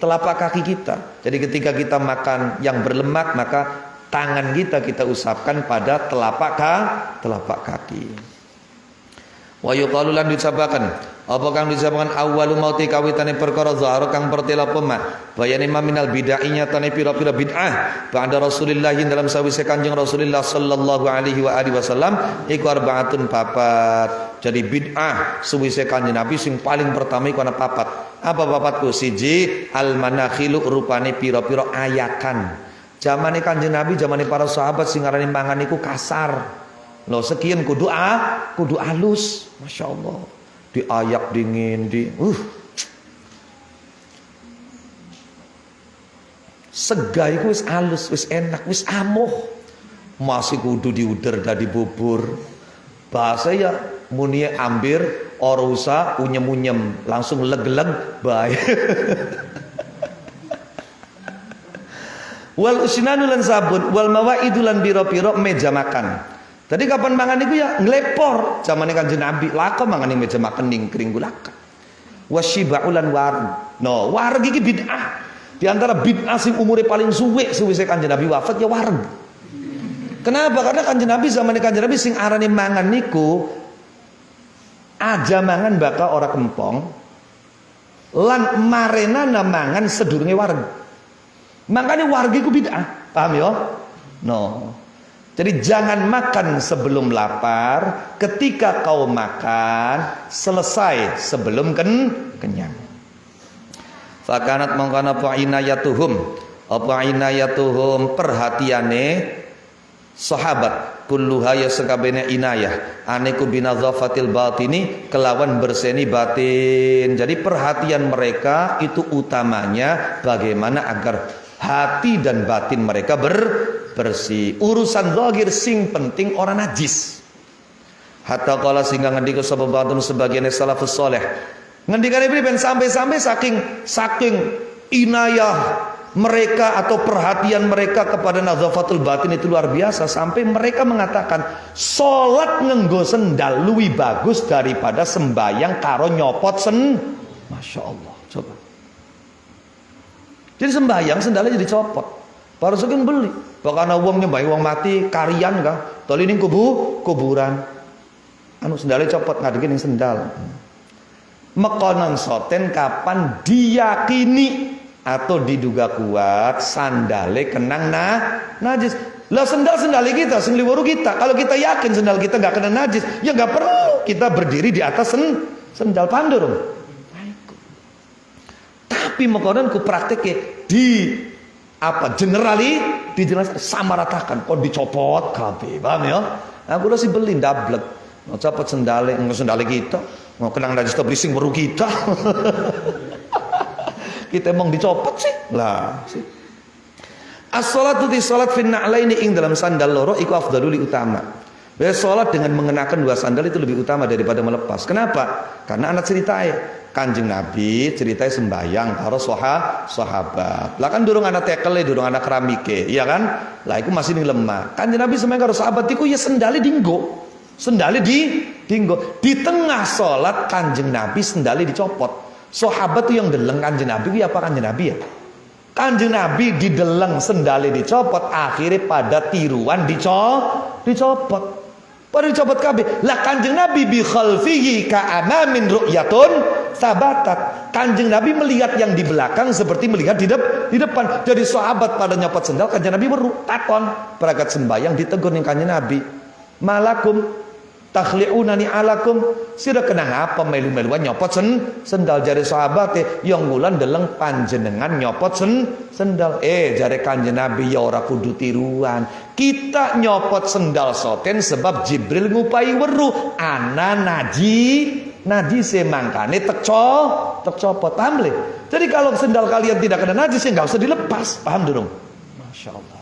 Telapak kaki kita. Jadi ketika kita makan yang berlemak maka tangan kita usapkan pada telapak kaki. Wa yuqalu lan dicapakan apa kang dicapakan awwalu mauti kawitane perkara zahar kang pertela pema bayane minal bid'ahnya tane pira-pira bid'ah ba'da Rasulillah dalam sawise Kanjeng Rasulullah sallallahu alaihi wasallam iku arbaatun papat. Jadi bid'ah sawise Kanjeng Nabi sing paling pertama iku ana papat. Apa papatku? Siji al manakhilu rupane pira-pira ayakan. Zamane Kanjeng Nabi, zamane para sahabat sing ngarani mangan iku kasar. Loh sekian kudu halus, masya Allah, diayak dingin sega itu wis halus, wis enak, wis amoh, masih kudu diuder dari bubur. Bahasa ya munie ambir orusa unyem langsung leg-leg bae. Wal usnanu lan sabun wal mawaidu lan biro-biro meja makan. Tadi kapan mangan itu ya nglepor zamane Kanjeng Nabi lako mangan ning meja makan ning kring gulaka. Wasyiba'u lan wareg. No, wareg iki bid'ah. Di antara bid'ah sing umure paling suwe suwise Kanjeng Nabi wafat ya wareg. Kenapa? Karena Kanjeng Nabi zamane Kanjeng Nabi sing arane mangan niku aja mangan baka ora kempong lan marenana mangan sedurunge wareg. Makanya wareg iku bid'ah. Paham ya? No. Jadi jangan makan sebelum lapar, ketika kau makan selesai sebelum kenyang. Fakanat mongkana apa inayatuhum perhatiane sahabat kulluha ya sekabehane inayah aneku binadzafatil batini kelawan berseni batin. Jadi perhatian mereka itu utamanya bagaimana agar hati dan batin mereka bersih. Urusan zahir sing penting orang najis. Hatta qala sehingga ngendika sahabatun sebagian salafus saleh Ngendikane priben sampai-sampai saking inayah mereka atau perhatian mereka kepada nadzafatul batin itu luar biasa, sampai mereka mengatakan salat nganggo sendal luwih bagus daripada sembayang karo nyopot Masya Allah, coba. Jadi sembayang sendalnya jadi copot. Para saking beli. Bahkan wong nyembah wong mati karian kah? Toli ning kuburan. Anu sendalnya copot ngadege ning sendal. Mekonon soten kapan diyakini atau diduga kuat sandale kenang najis. Lah sendal kita, sing liwuru kita. Kalau kita yakin sendal kita nggak kena najis, ya nggak perlu kita berdiri di atas sendal, paham dong? Tapi mekonon ku prakteknya di dijelaskan samaratakan kok dicopot kabeh, paham ya? Aku udah sih beli ndablek. Mau copot sendale kita, mau kenang najis to brising weru kita. Kita emang dicopot sih lah. As-salatu di salat fin na'laini ing dalam sandal loro iku afdalul utama. Salat dengan mengenakan dua sandal itu lebih utama daripada melepas. Kenapa? Karena anak ceritanya Kanjeng Nabi ceritanya sembayang karo sahabat. Lah kan durung anak tekele, durung anak keramike, iya kan? Lah iku masih ning lemah. Kanjeng Nabi sembayang karo sahabat iku ya sendale dinggo. Sendale dinggo. Di tengah salat Kanjeng Nabi sendale dicopot. Sahabat tuh yang deleng Kanjeng Nabi, apa Kanjeng Nabi ya? Kanjeng Nabi dideleng sendale dicopot, akhirnya pada tiruan dicopot. Pada dicopot kabeh. Lah Kanjeng Nabi bi khalfihi ka'amamin ru'yatun sabatat. Kanjeng Nabi melihat yang di belakang seperti melihat di depan. Jadi sahabat pada nyopot sendal, Kanjeng Nabi weru takon, berangkat sembayang ditegur ning Kanjeng Nabi. Malakum takhli'unani alakum, sira kenang apa melu-meluan nyopot sendal. Jare sahabate yang ngulan deleng panjenengan nyopot sendal. Jare Kanjeng Nabi ya ora kudu tiruan. Kita nyopot sendal soten sebab Jibril ngupai weru ana najis mangkane tek copot, paham le? Jadi kalau sendal kalian tidak kena najis ya enggak usah dilepas, paham dong? Masya Allah.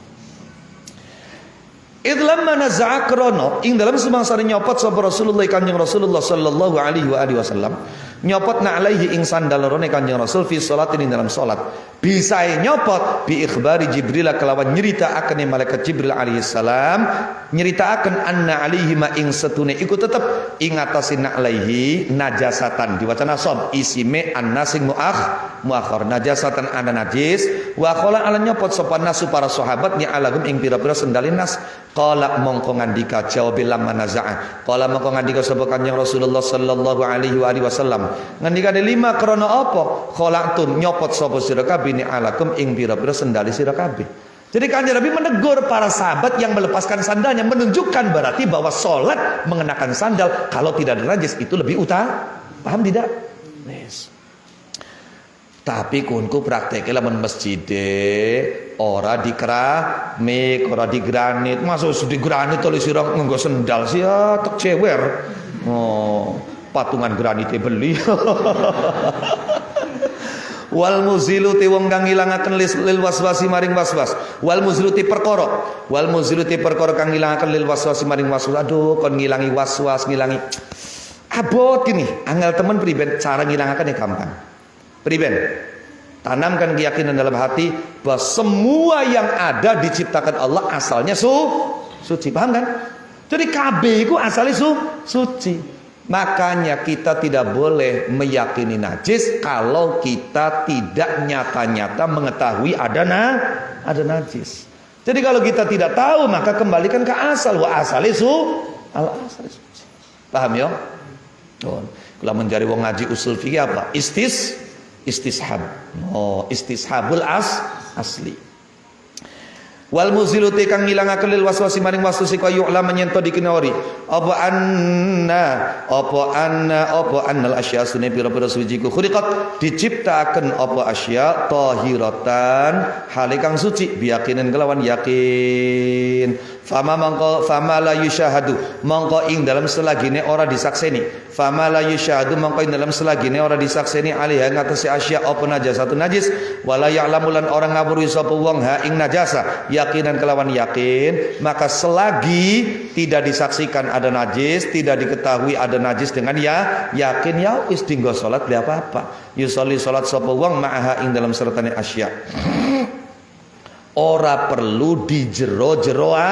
Idlam manaza'a krono ing dalam semangsane nyopot sapa Rasulullah Kanjeng Rasulullah sallallahu alaihi wasallam nyopot na alaihi ing sandal lorone Kanjeng Rasul fi salat ing dalam salat bisa nyopot bi ikhbari Jibril kelawan nyerita akan malaikat Jibril alaihi salam nyerita akan anna alaihi ma ing setune iku tetep ing atasin alaihi najasatan diwaca nasab isime annasing muakhir najasatan ana najis wa qala ala nyopot sapa nasu para sahabat ni alagum ing pira-pira sendalin nas. Qala mongko ngandika jawab lam manaza'a. Qala mongko ngandika sapa Kanjeng Rasulullah sallallahu alaihi wasallam. Ngandikane 5 krana apa? Khalaqtun nyopot sapa sira kabeh ni alakum ing pira-pira sendali sira kabeh. Jadi Kanjeng Nabi menegur para sahabat yang melepaskan sandalnya, menunjukkan berarti bahwa salat mengenakan sandal kalau tidak ada najis itu lebih utama. Paham tidak? Yes. Tapi kunku prakteknya lamun masjid ora di keramik, ora di granit. Masuk di granit tulis sira nganggo sendal sih ya tek cewer. Oh, patungan granite beli. Wal muzilu te wong kang ngilangaken lil waswasi maring waswas. Wal muzilu te perkara kang ngilangaken lil waswasi maring waswas. Aduh kon ngilangi waswas, ngilangi abot ini. Angel temen priben cara ngilangaken gampang. Priben, tanamkan keyakinan dalam hati bahwa semua yang ada diciptakan Allah asalnya suci, paham kan? Jadi kabeh itu asalnya suci. Makanya kita tidak boleh meyakini najis kalau kita tidak nyata-nyata mengetahui ada najis. Jadi kalau kita tidak tahu maka kembalikan ke asal, wa asalnya suci. Paham ya? Kalau mencari wong ngaji usul fikih apa? Istishab. Istishabul asli. Wal muzilu te kang ngilangaken lil waswasi maring waswasi kaya yu'lam nyento dikenori. Apa anna al asya sunne pira-pira suci ku khuliqat diciptaken apa asya tahiratan hale kang suci biyakinen kelawan yakin. fama la yusyahadu mongko ing dalam selagine ora disakseni, fama la yusyahadu mongko ing dalam selagine ora disakseni alaiha ngatasi asya apa najasatun najis, wala ya'lamu lan orang ngawruhi sapa wong ha ing najasa yakinan kelawan yakin, maka selagi tidak disaksikan ada najis, tidak diketahui ada najis dengan yakin, ya wis dinggo salat li apa-apa. Yusolli salat sapa wong ma'aha ing dalam sertane asya. Ora perlu dijero-jeroa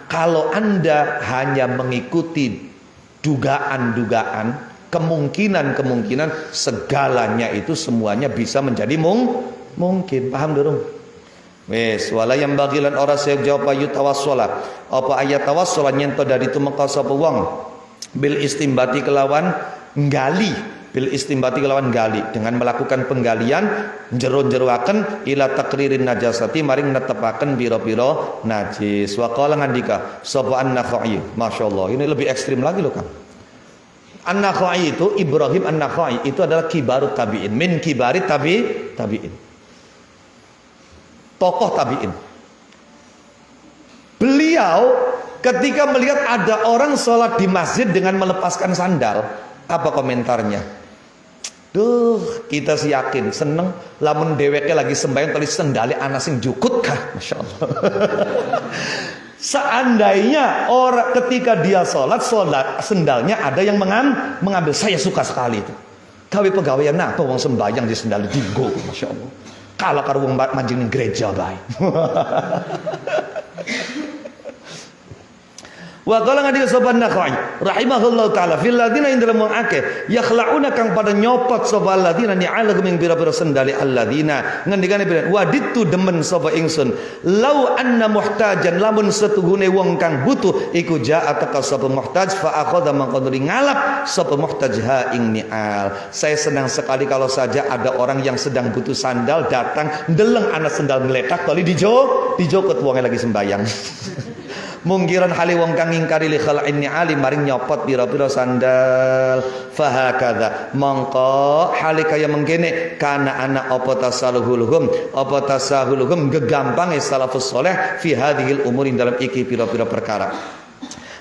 kalau Anda hanya mengikuti dugaan-dugaan, kemungkinan-kemungkinan, segalanya itu semuanya bisa menjadi mungkin. Paham durung? Wes, wala yang bagilan ora saya jawab ayu tawassola. Apa ayat tawassula nyento dari tumeka sapa wong bil istimbati kelawan nggali, bil istimbati kelawan gali, dengan melakukan penggalian jero-jeroaken ila takririn najasati maring netepaken pira-pira najis. Wa qala ngandika sapa an-Nakhai, masyaallah ini lebih ekstrim lagi loh Kang. An-Nakhai itu Ibrahim An-Nakhai itu adalah kibarut tabi'in, min kibarit tabi'in. Tokoh tabi'in. Beliau ketika melihat ada orang sholat di masjid dengan melepaskan sandal, apa komentarnya? Duh, kita sih yakin seneng lamun dheweke lagi sembahyang tulis sendale ana sing jukut kah? Masya Allah. Seandainya orang ketika dia sholat sendalnya ada yang mengambil, saya suka sekali itu. Gawe pegawaian apa wong sembahyang di sendal dinggo, Masya Allah. Kalau karo wong manjing ning gereja bae. Wa qala ngadika sapa Nakhai rahimahullahu taala fil ladina indal mu'ake yakhlauna kang pada nyopot sapa ladina ni'alahum ing bira-bira sendali alladina ngendikane piran waditu demen sapa ingsun lau anna muhtajan lamun setuhune wong kang butuh iku ja'ataka sapa muhtaj fa akhadha mangqadri ngalap sapa muhtaj ha ing ni'al. Saya senang sekali kalau saja ada orang yang sedang butuh sandal datang ndeleng ana sendal ngletak kali dijokot wonge lagi sembayang. Mungkiran hali wong kang ngingkari li khal'in ni'ali maring nyopot pira-pira sandal fahakadha mongko hali kaya mengkene kana ana apa tasahuluhum gegampange salafus saleh fi hadhil umuri dalam iki pira-pira perkara.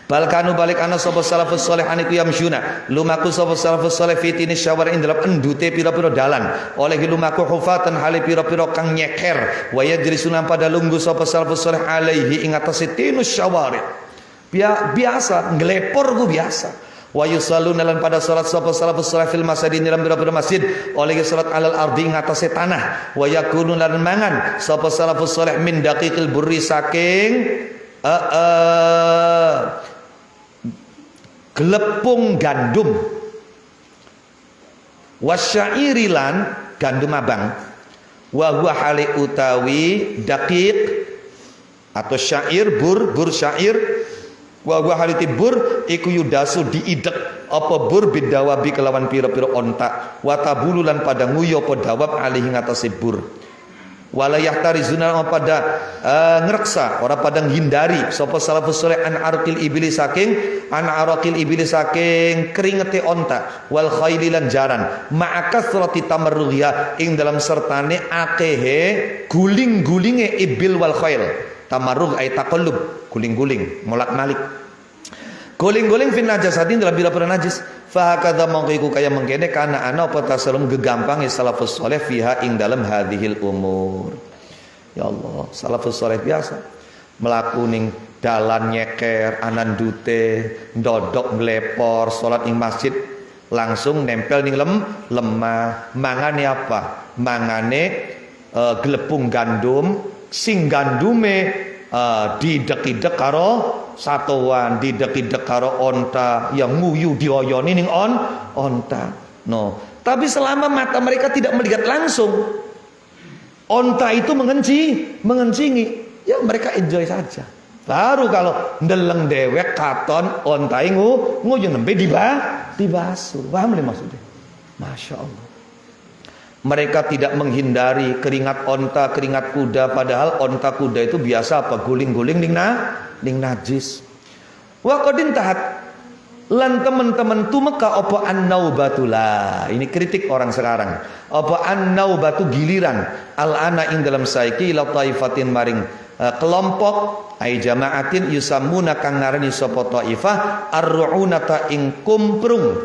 Balkanu balik ana sapa salafus saleh aniku yamsyuna lumaku sapa salafus saleh fitini syawar ing dalam endute pira-pira dalan oleh lumaku hufatan hali pira-pira kang nyeker wa yajrisuna pada lungguh sapa salafus saleh alaihi ing atase tinus syawar biasa nglepor ku biasa wa yusalluna lan pada salat sapa salafus saleh fil masjid dalam pira-pira masjid oleh salat alal ardi ing atase tanah wa yakunu lan mangan sapa salafus saleh min daqiqil burri saking gelepung gandum wasyairilan gandum abang wa huwa hali utawi daqiq atau syair bur syair wa huwa hali tibur iku yudasu diidek apa bur bidawabi kelawan pira-pira onta wa tabululan pada nguyo apa dawab alih ngatasi bur wala yahtarizuna pada ngreksa ora pada menghindari sapa salafus saleh an arqil iblis saking keringete onta wal khayli lan jaran ma'akasrati tamarruhiya ing dalam sertane akehe guling-gulinge ibil wal khayl tamarruh ay taqallub guling-guling molak-malik guling-guling fin najasatin dalam bila-bila najis fahakadha mongkiku kaya mengkene kana ana apa tasalum gegampang salafus saleh fiha ing dalam hadhil umur. Ya Allah, salafus saleh biasa mlaku ning dalan nyeker anan dute ndodok nglepor salat ing masjid langsung nempel ning lemah mangane apa mangane gelepung gandum sing gandume didek-idek karo satuan didek-idek karo onta yang nguyu dioyoni ning onta no. Tapi selama mata mereka tidak melihat langsung onta itu mengencingi ya mereka enjoy saja. Baru kalau ndeleng dewek katon onta nguyu nembe dibasuh. Paham nih maksudnya? Masya Allah. Mereka tidak menghindari keringat onta, keringat kuda. Padahal onta kuda itu biasa apa? Guling-guling ning najis. Wa qadin tahat lan teman-teman tumeka apa an-naubatulah. Ini kritik orang sekarang. Apa an-naubatu giliran al-ana ing dalam saiki ila taifatin maring kelompok ai jamaatin yusammuna kang ngarani sapa taifah ar-ru'unata ing kumprung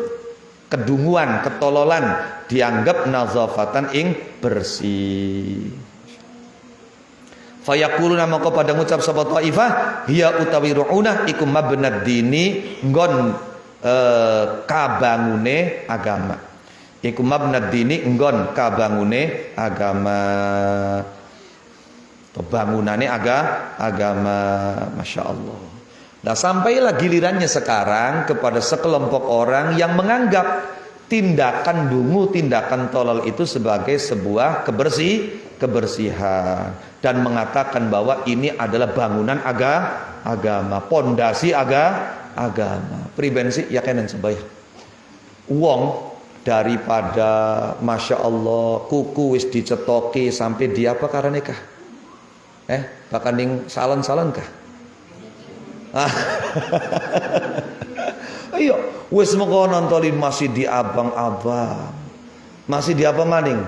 kedunguan ketololan dianggap nazafatan ing bersih. Fayaquluna maka pada ngucap sapa taifah hiya utawi ru'unah iku mabnad dini nggon kabangune agama. Iku mabnad dini nggon kabangune agama. Bangunannya agama, masya Allah. Nah sampailah gilirannya sekarang kepada sekelompok orang yang menganggap tindakan dungu, tindakan tolol itu sebagai sebuah kebersihan dan mengatakan bahwa ini adalah bangunan agama, pondasi agama. Pribensi ya kenen sebaya. Wong daripada masya Allah kuku wis dicetoki sampai dia apa karena nikah. Bahkan ning salon-salon kah? Iya, wis mengko nontonin masih di abang-abang. Masih di apa maning?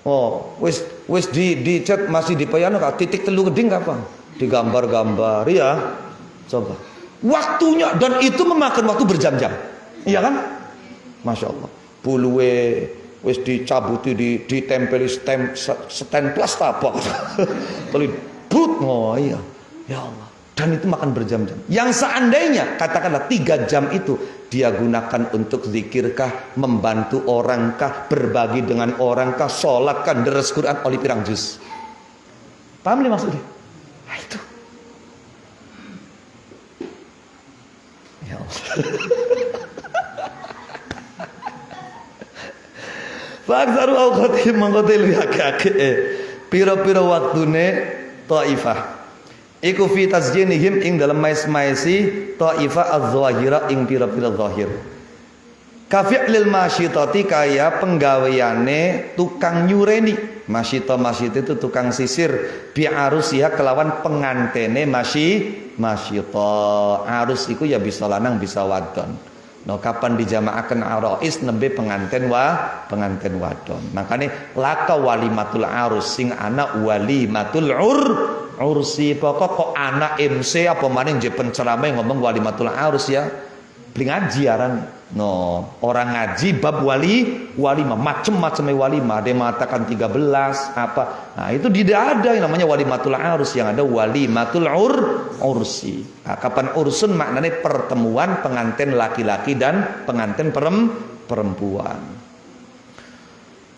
Oh, wis di chat masih di payano kah? Titik telu geding kapan? Digambar-gambar ya. Coba. Waktunya dan itu memakan waktu berjam-jam. Iya kan? Masya Allah. Buluwe wis dicabuti ditempeli stand plus tabak. Telin but oh iya. Ya Allah. Dan itu makan berjam-jam. Yang seandainya katakanlah 3 jam itu dia gunakan untuk zikirkah, membantu orangkah, berbagi dengan orangkah, sholatkan, deres Quran, oli pirang juz. Paham nih maksudnya? Nah, itu. Ya Allah. Faksaru awqati mangkotil yakake pira-pira waktune taifah iku fi tasjinihim ing dalam mais-maisi taifah az-zahira ing pira-pira zahir kafi'lil masyitati kaya penggaweane tukang nyureni. Masyita itu tukang sisir bi'arusiha kelawan pengantene masyita. Arus iku ya bisa lanang bisa wadon. No kapan dijamaaken arais nembe penganten wadon. Makane laka walimatul arus sing ana walimatul ursi. Pokok kok anak MC apa maning je penceramah ngomong walimatul arus ya. Beli ngaji aran. No, orang ngaji bab walimah macem-macem walimah. Ada yang mengatakan 13 apa. Nah, itu tidak ada yang namanya walimatul arus, yang ada walimatul ursi. Nah, kapan ursun maknanya pertemuan pengantin laki-laki dan pengantin perempuan.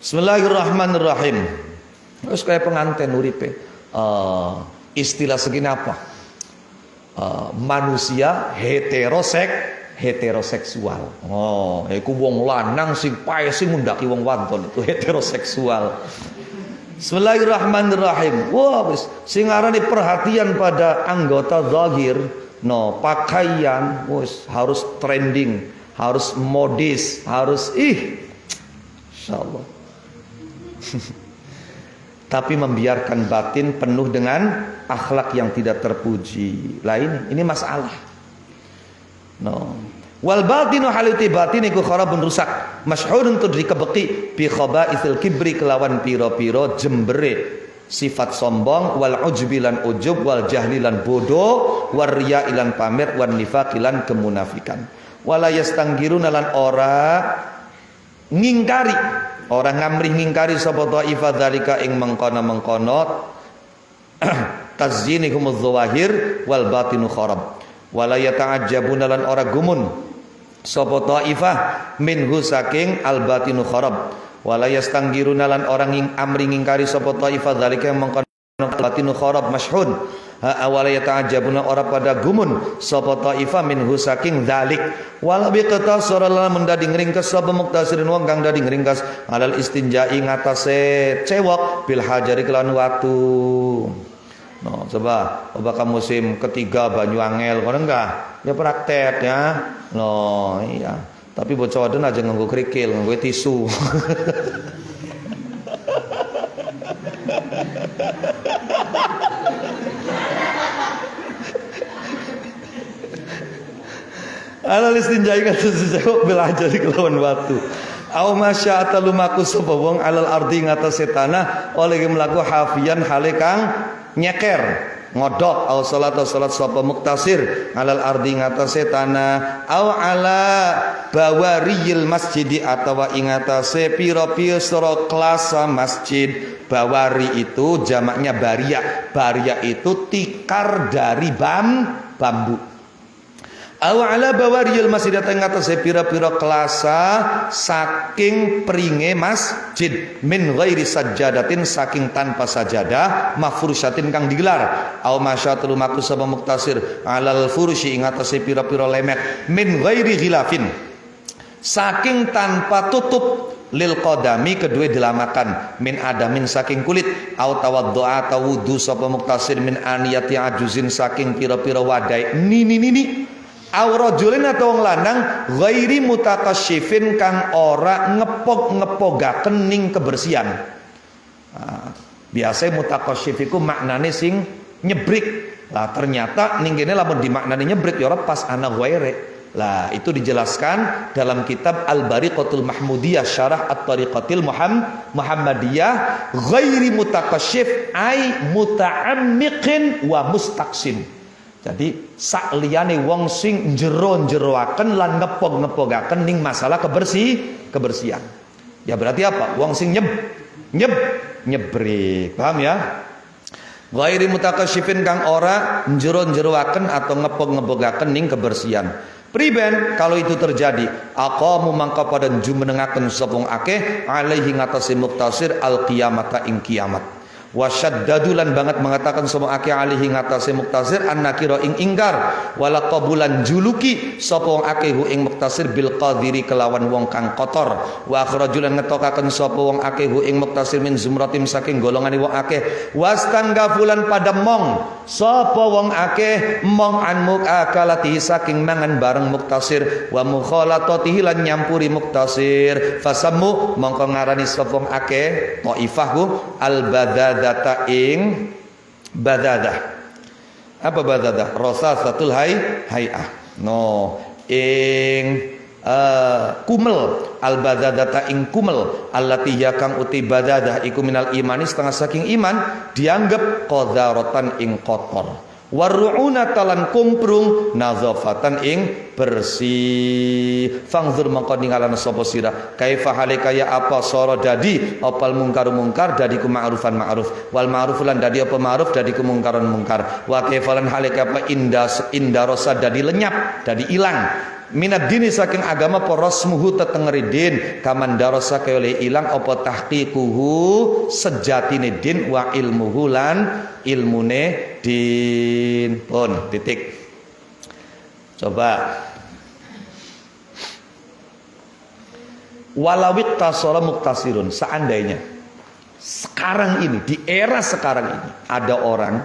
Bismillahirrahmanirrahim. Terus kayak pengantin uripe. Istilah segini apa? Manusia heteroseksual. Oh, iku wong lanang sing pae sing ngundaki wong wadon itu heteroseksual. Bismillahirrahmanirrahim. Wah, wis sing arane perhatian pada anggota zahir, no, pakaian wis harus trending, harus modis, harus insyaallah. Tapi membiarkan batin penuh dengan akhlak yang tidak terpuji. Lah ini masalah. No. Wal batinu haliti batin iku kharabun rusak masyhurun tudri kebeki bi khaba'ithil kibri kelawan piro-piro jembere sifat sombong wal ujbilan ujub wal jahlilan bodoh war riya'ilan pamer wan nifaqilan kemunafikan wala yastanggiruna lan ora ngingkari orang ngamrih ngingkari sapa ta'ifa dzalika ing mengkono tazyinihum adh-dhawahir wal batinu kharab wala yata'ajjabuna lan ora gumun sapa taifah minhu saking al batinu kharab wala yastanggiruna lan orang amri ngingkari sapa taifah zalika yang mengkono batinu kharab masyhud wala yata'ajjabuna ora pada gumun sapa taifah minhu saking zalik wala biqtasara lan mendadi ngringkes sapa muktasirin wong kang dadi ngringkes alal istinja'i ngatasé cewek bil hajari kelan watu. No, coba musim ketiga banyu angel, kono enggak? Ya praktek ya. No, iya. Tapi bocah wadon aja nganggo krikil, nganggo tisu. Alal istinjai kados sejauh belajar kelawan watu. Au masya'ata lumaku sapa wong alal ardi ngatasé tanah oleh mlaku hafian hale kang nyeker ngodok au salat sapa muktasir alal ardi ngatasé tanah au ala bawariyil masjidi atawa ing ngatasé pira-pira kelas masjid. Bawari itu jamaknya baria. Baria itu tikar dari bambu. Au ala bawariyil masjid ing ngatasé pira-pira kelasa saking pringe masjid min ghairi sajadatin saking tanpa sajadah mafrusyatin kang digelar au masyatul maku sapa muktasir alal furusyi ing ngatasé pira-pira lemet min ghairi ghilafin saking tanpa tutup lil qadami kedua dilamakan min adamin saking kulit au tawaddu'a tawudu sapa muktasir min aniyati ajuzin saking pira-pira wadai nini aurajulin atau wong lanang ghairi mutakasyifin kang ora ngepog-ngepogaken ning kebersihan. Biasa mutakasyif iku maknane sing nyebrik. Lah ternyata ning kene lamun dimaknani nyebrik ya ora pas ana ghaire. Lah itu dijelaskan dalam kitab Al-Bariqatul Mahmudiyah Syarah At-Tariqatil Muhammadiyah ghairi mutakasyif ai muta'ammiqin wa mustaqsin. Jadi sak liyane wong sing jero-jeroaken lan ngepog-ngepogaken ning masalah kebersihan. Ya berarti apa? Wong sing nyebrik. Paham ya? Ghairi mutakasyifin kang ora jero-jeroaken atau ngepog-ngepogaken ning kebersihan. Priben kalau itu terjadi aqamu mangka pada jumenengaken sapa wong akeh alaihi ngatasi muktasir al qiyamata ing kiamat. Wasyaddadulan banget mengatakan semua akeh alihi ngatasi muktasir annakira ing ingkar wala qabulan juluki sapa wong akeh ing muktasir bil qadiri kelawan wong kang kotor wa akhrajulan ngetokaken sapa wong akeh ing muktasir min zumratim saking golongane wong akeh wastanggafulan pada mong sapa wong akeh mong an mukakalati saking mangan bareng muktasir wa mukhalatatihi lan nyampuri muktasir fasammu mongko ngarani sapa wong akeh thaifahku al badad data ing badadah. Apa badadah? Rasasatul hay'ah. No, ing kumel al badadata ing kumel allati yakang uti badadah iku minal imani setengah saking iman dianggap qadaratan ing kotor. Waru'una talan kumprung nazafatan ing bersih. Fangzur mangko ningalana sapa sira kaifa hale kaya apa sara dadi opal mungkar dadi ku ma'rufan ma'ruf wal ma'ruf lan dadi apa ma'ruf dadi ku mungkaran mungkar wa kaifalan hale apa indarosa dadi lenyap dadi ilang minad dini saking agama porosmuhu tetengeridin kamandarosa kaya oleh ilang apa tahqiquhu sejatine din wa ilmuhu lan ilmune din pun titik. Coba walawit tasara muktasirun seandainya sekarang ini di era sekarang ini ada orang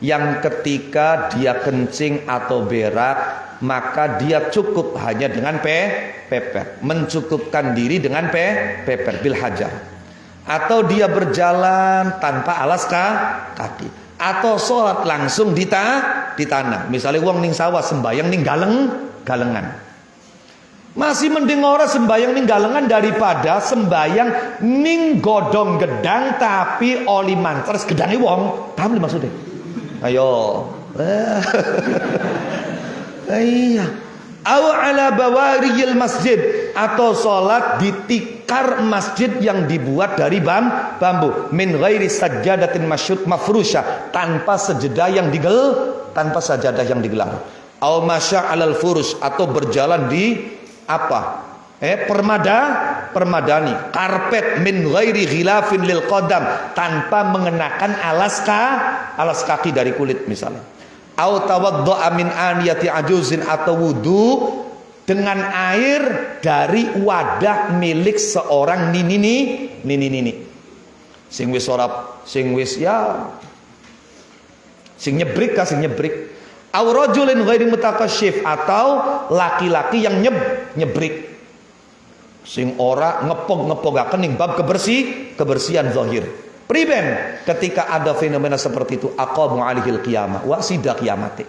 yang ketika dia kencing atau berak maka dia cukup hanya dengan pepet, mencukupkan diri dengan pepet bil hajar, atau dia berjalan tanpa alas kaki, atau sholat langsung di tanah. Misalnya wong ning sawah sembayang ning galengan. Masih mending ora sembayang ning galengan daripada sembayang ning godong gedang tapi oli mantres gedange wong. Paham maksudnya? Ayo. Iya. Aw ala bawariyil masjid atau sholat di tikar masjid yang dibuat dari bambu min ghairi sajadatin mafrusha tanpa sajadah yang digelar. Aw masya alal furus atau berjalan di apa? Permadani karpet min ghairi ghilafin lil qadam tanpa mengenakan alas kaki dari kulit misalnya. Au tawaddu'a min aniyati ajuzin atau wudu dengan air dari wadah milik seorang nini. Sing wis ora sing nyebrik. Au rajulin ghairi mutakasyif atau laki-laki yang nyebrik. Sing ora ngepog-ngepogaken ning bab kebersihan zahir. Priben ketika ada fenomena seperti itu aqamu alihil qiyamah wa sida qiyamate.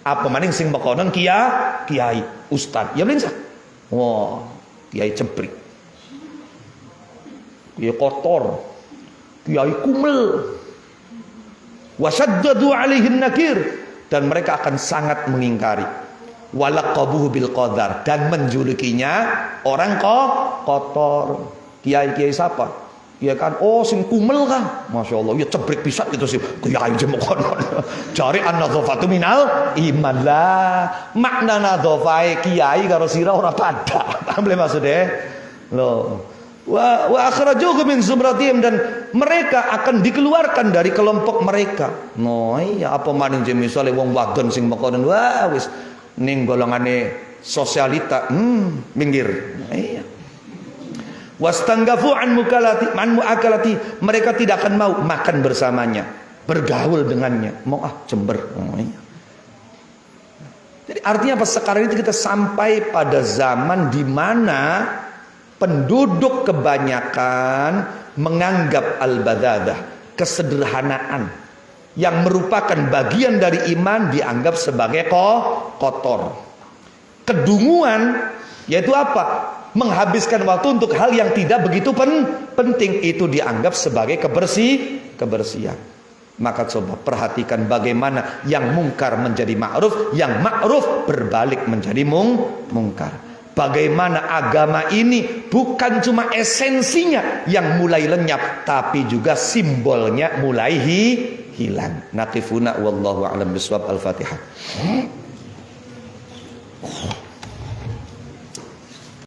Apa maning sing mekonon kiai ustaz ya mlinsa. Wah, kiai cebrik. Kiai kotor. Kiai kumel. Wasyaddadu 'alaihin nakir, dan mereka akan sangat mengingkari. Walaqabuhu bil qadar, dan menjulukinya orang kotor. Kiai-kiai siapa? Ya kan, oh sing kumel kan, masya Allah, ya cebrek bisa gitu sih, kiai jemuk konon. Cari an-nadzafatu minal iman lah. Makna nadzafai kiai karo sira ora padha. Paham le maksudnya? Loh. Wa akhrajuhu min zumratihim, dan mereka akan dikeluarkan dari kelompok mereka. No, iya apa maning je misale wong wadon sing mekonen, wah wis ning golongane sosialita, minggir. Iya. Wastanggafu an muakalati, mereka tidak akan mau makan bersamanya, bergaul dengannya, mau jember. Oh, iya. Jadi artinya apa? Sekarang ini kita sampai pada zaman di mana penduduk kebanyakan menganggap al-badadah, kesederhanaan yang merupakan bagian dari iman, dianggap sebagai kotor. Kedunguan, yaitu apa? Menghabiskan waktu untuk hal yang tidak begitu penting, itu dianggap sebagai kebersihan. Maka coba perhatikan bagaimana yang mungkar menjadi ma'ruf, yang ma'ruf berbalik menjadi mungkar. Bagaimana agama ini bukan cuma esensinya yang mulai lenyap, tapi juga simbolnya mulai hilang. Naqifuna wallahu a'lam bishawab. Al-Fatihah.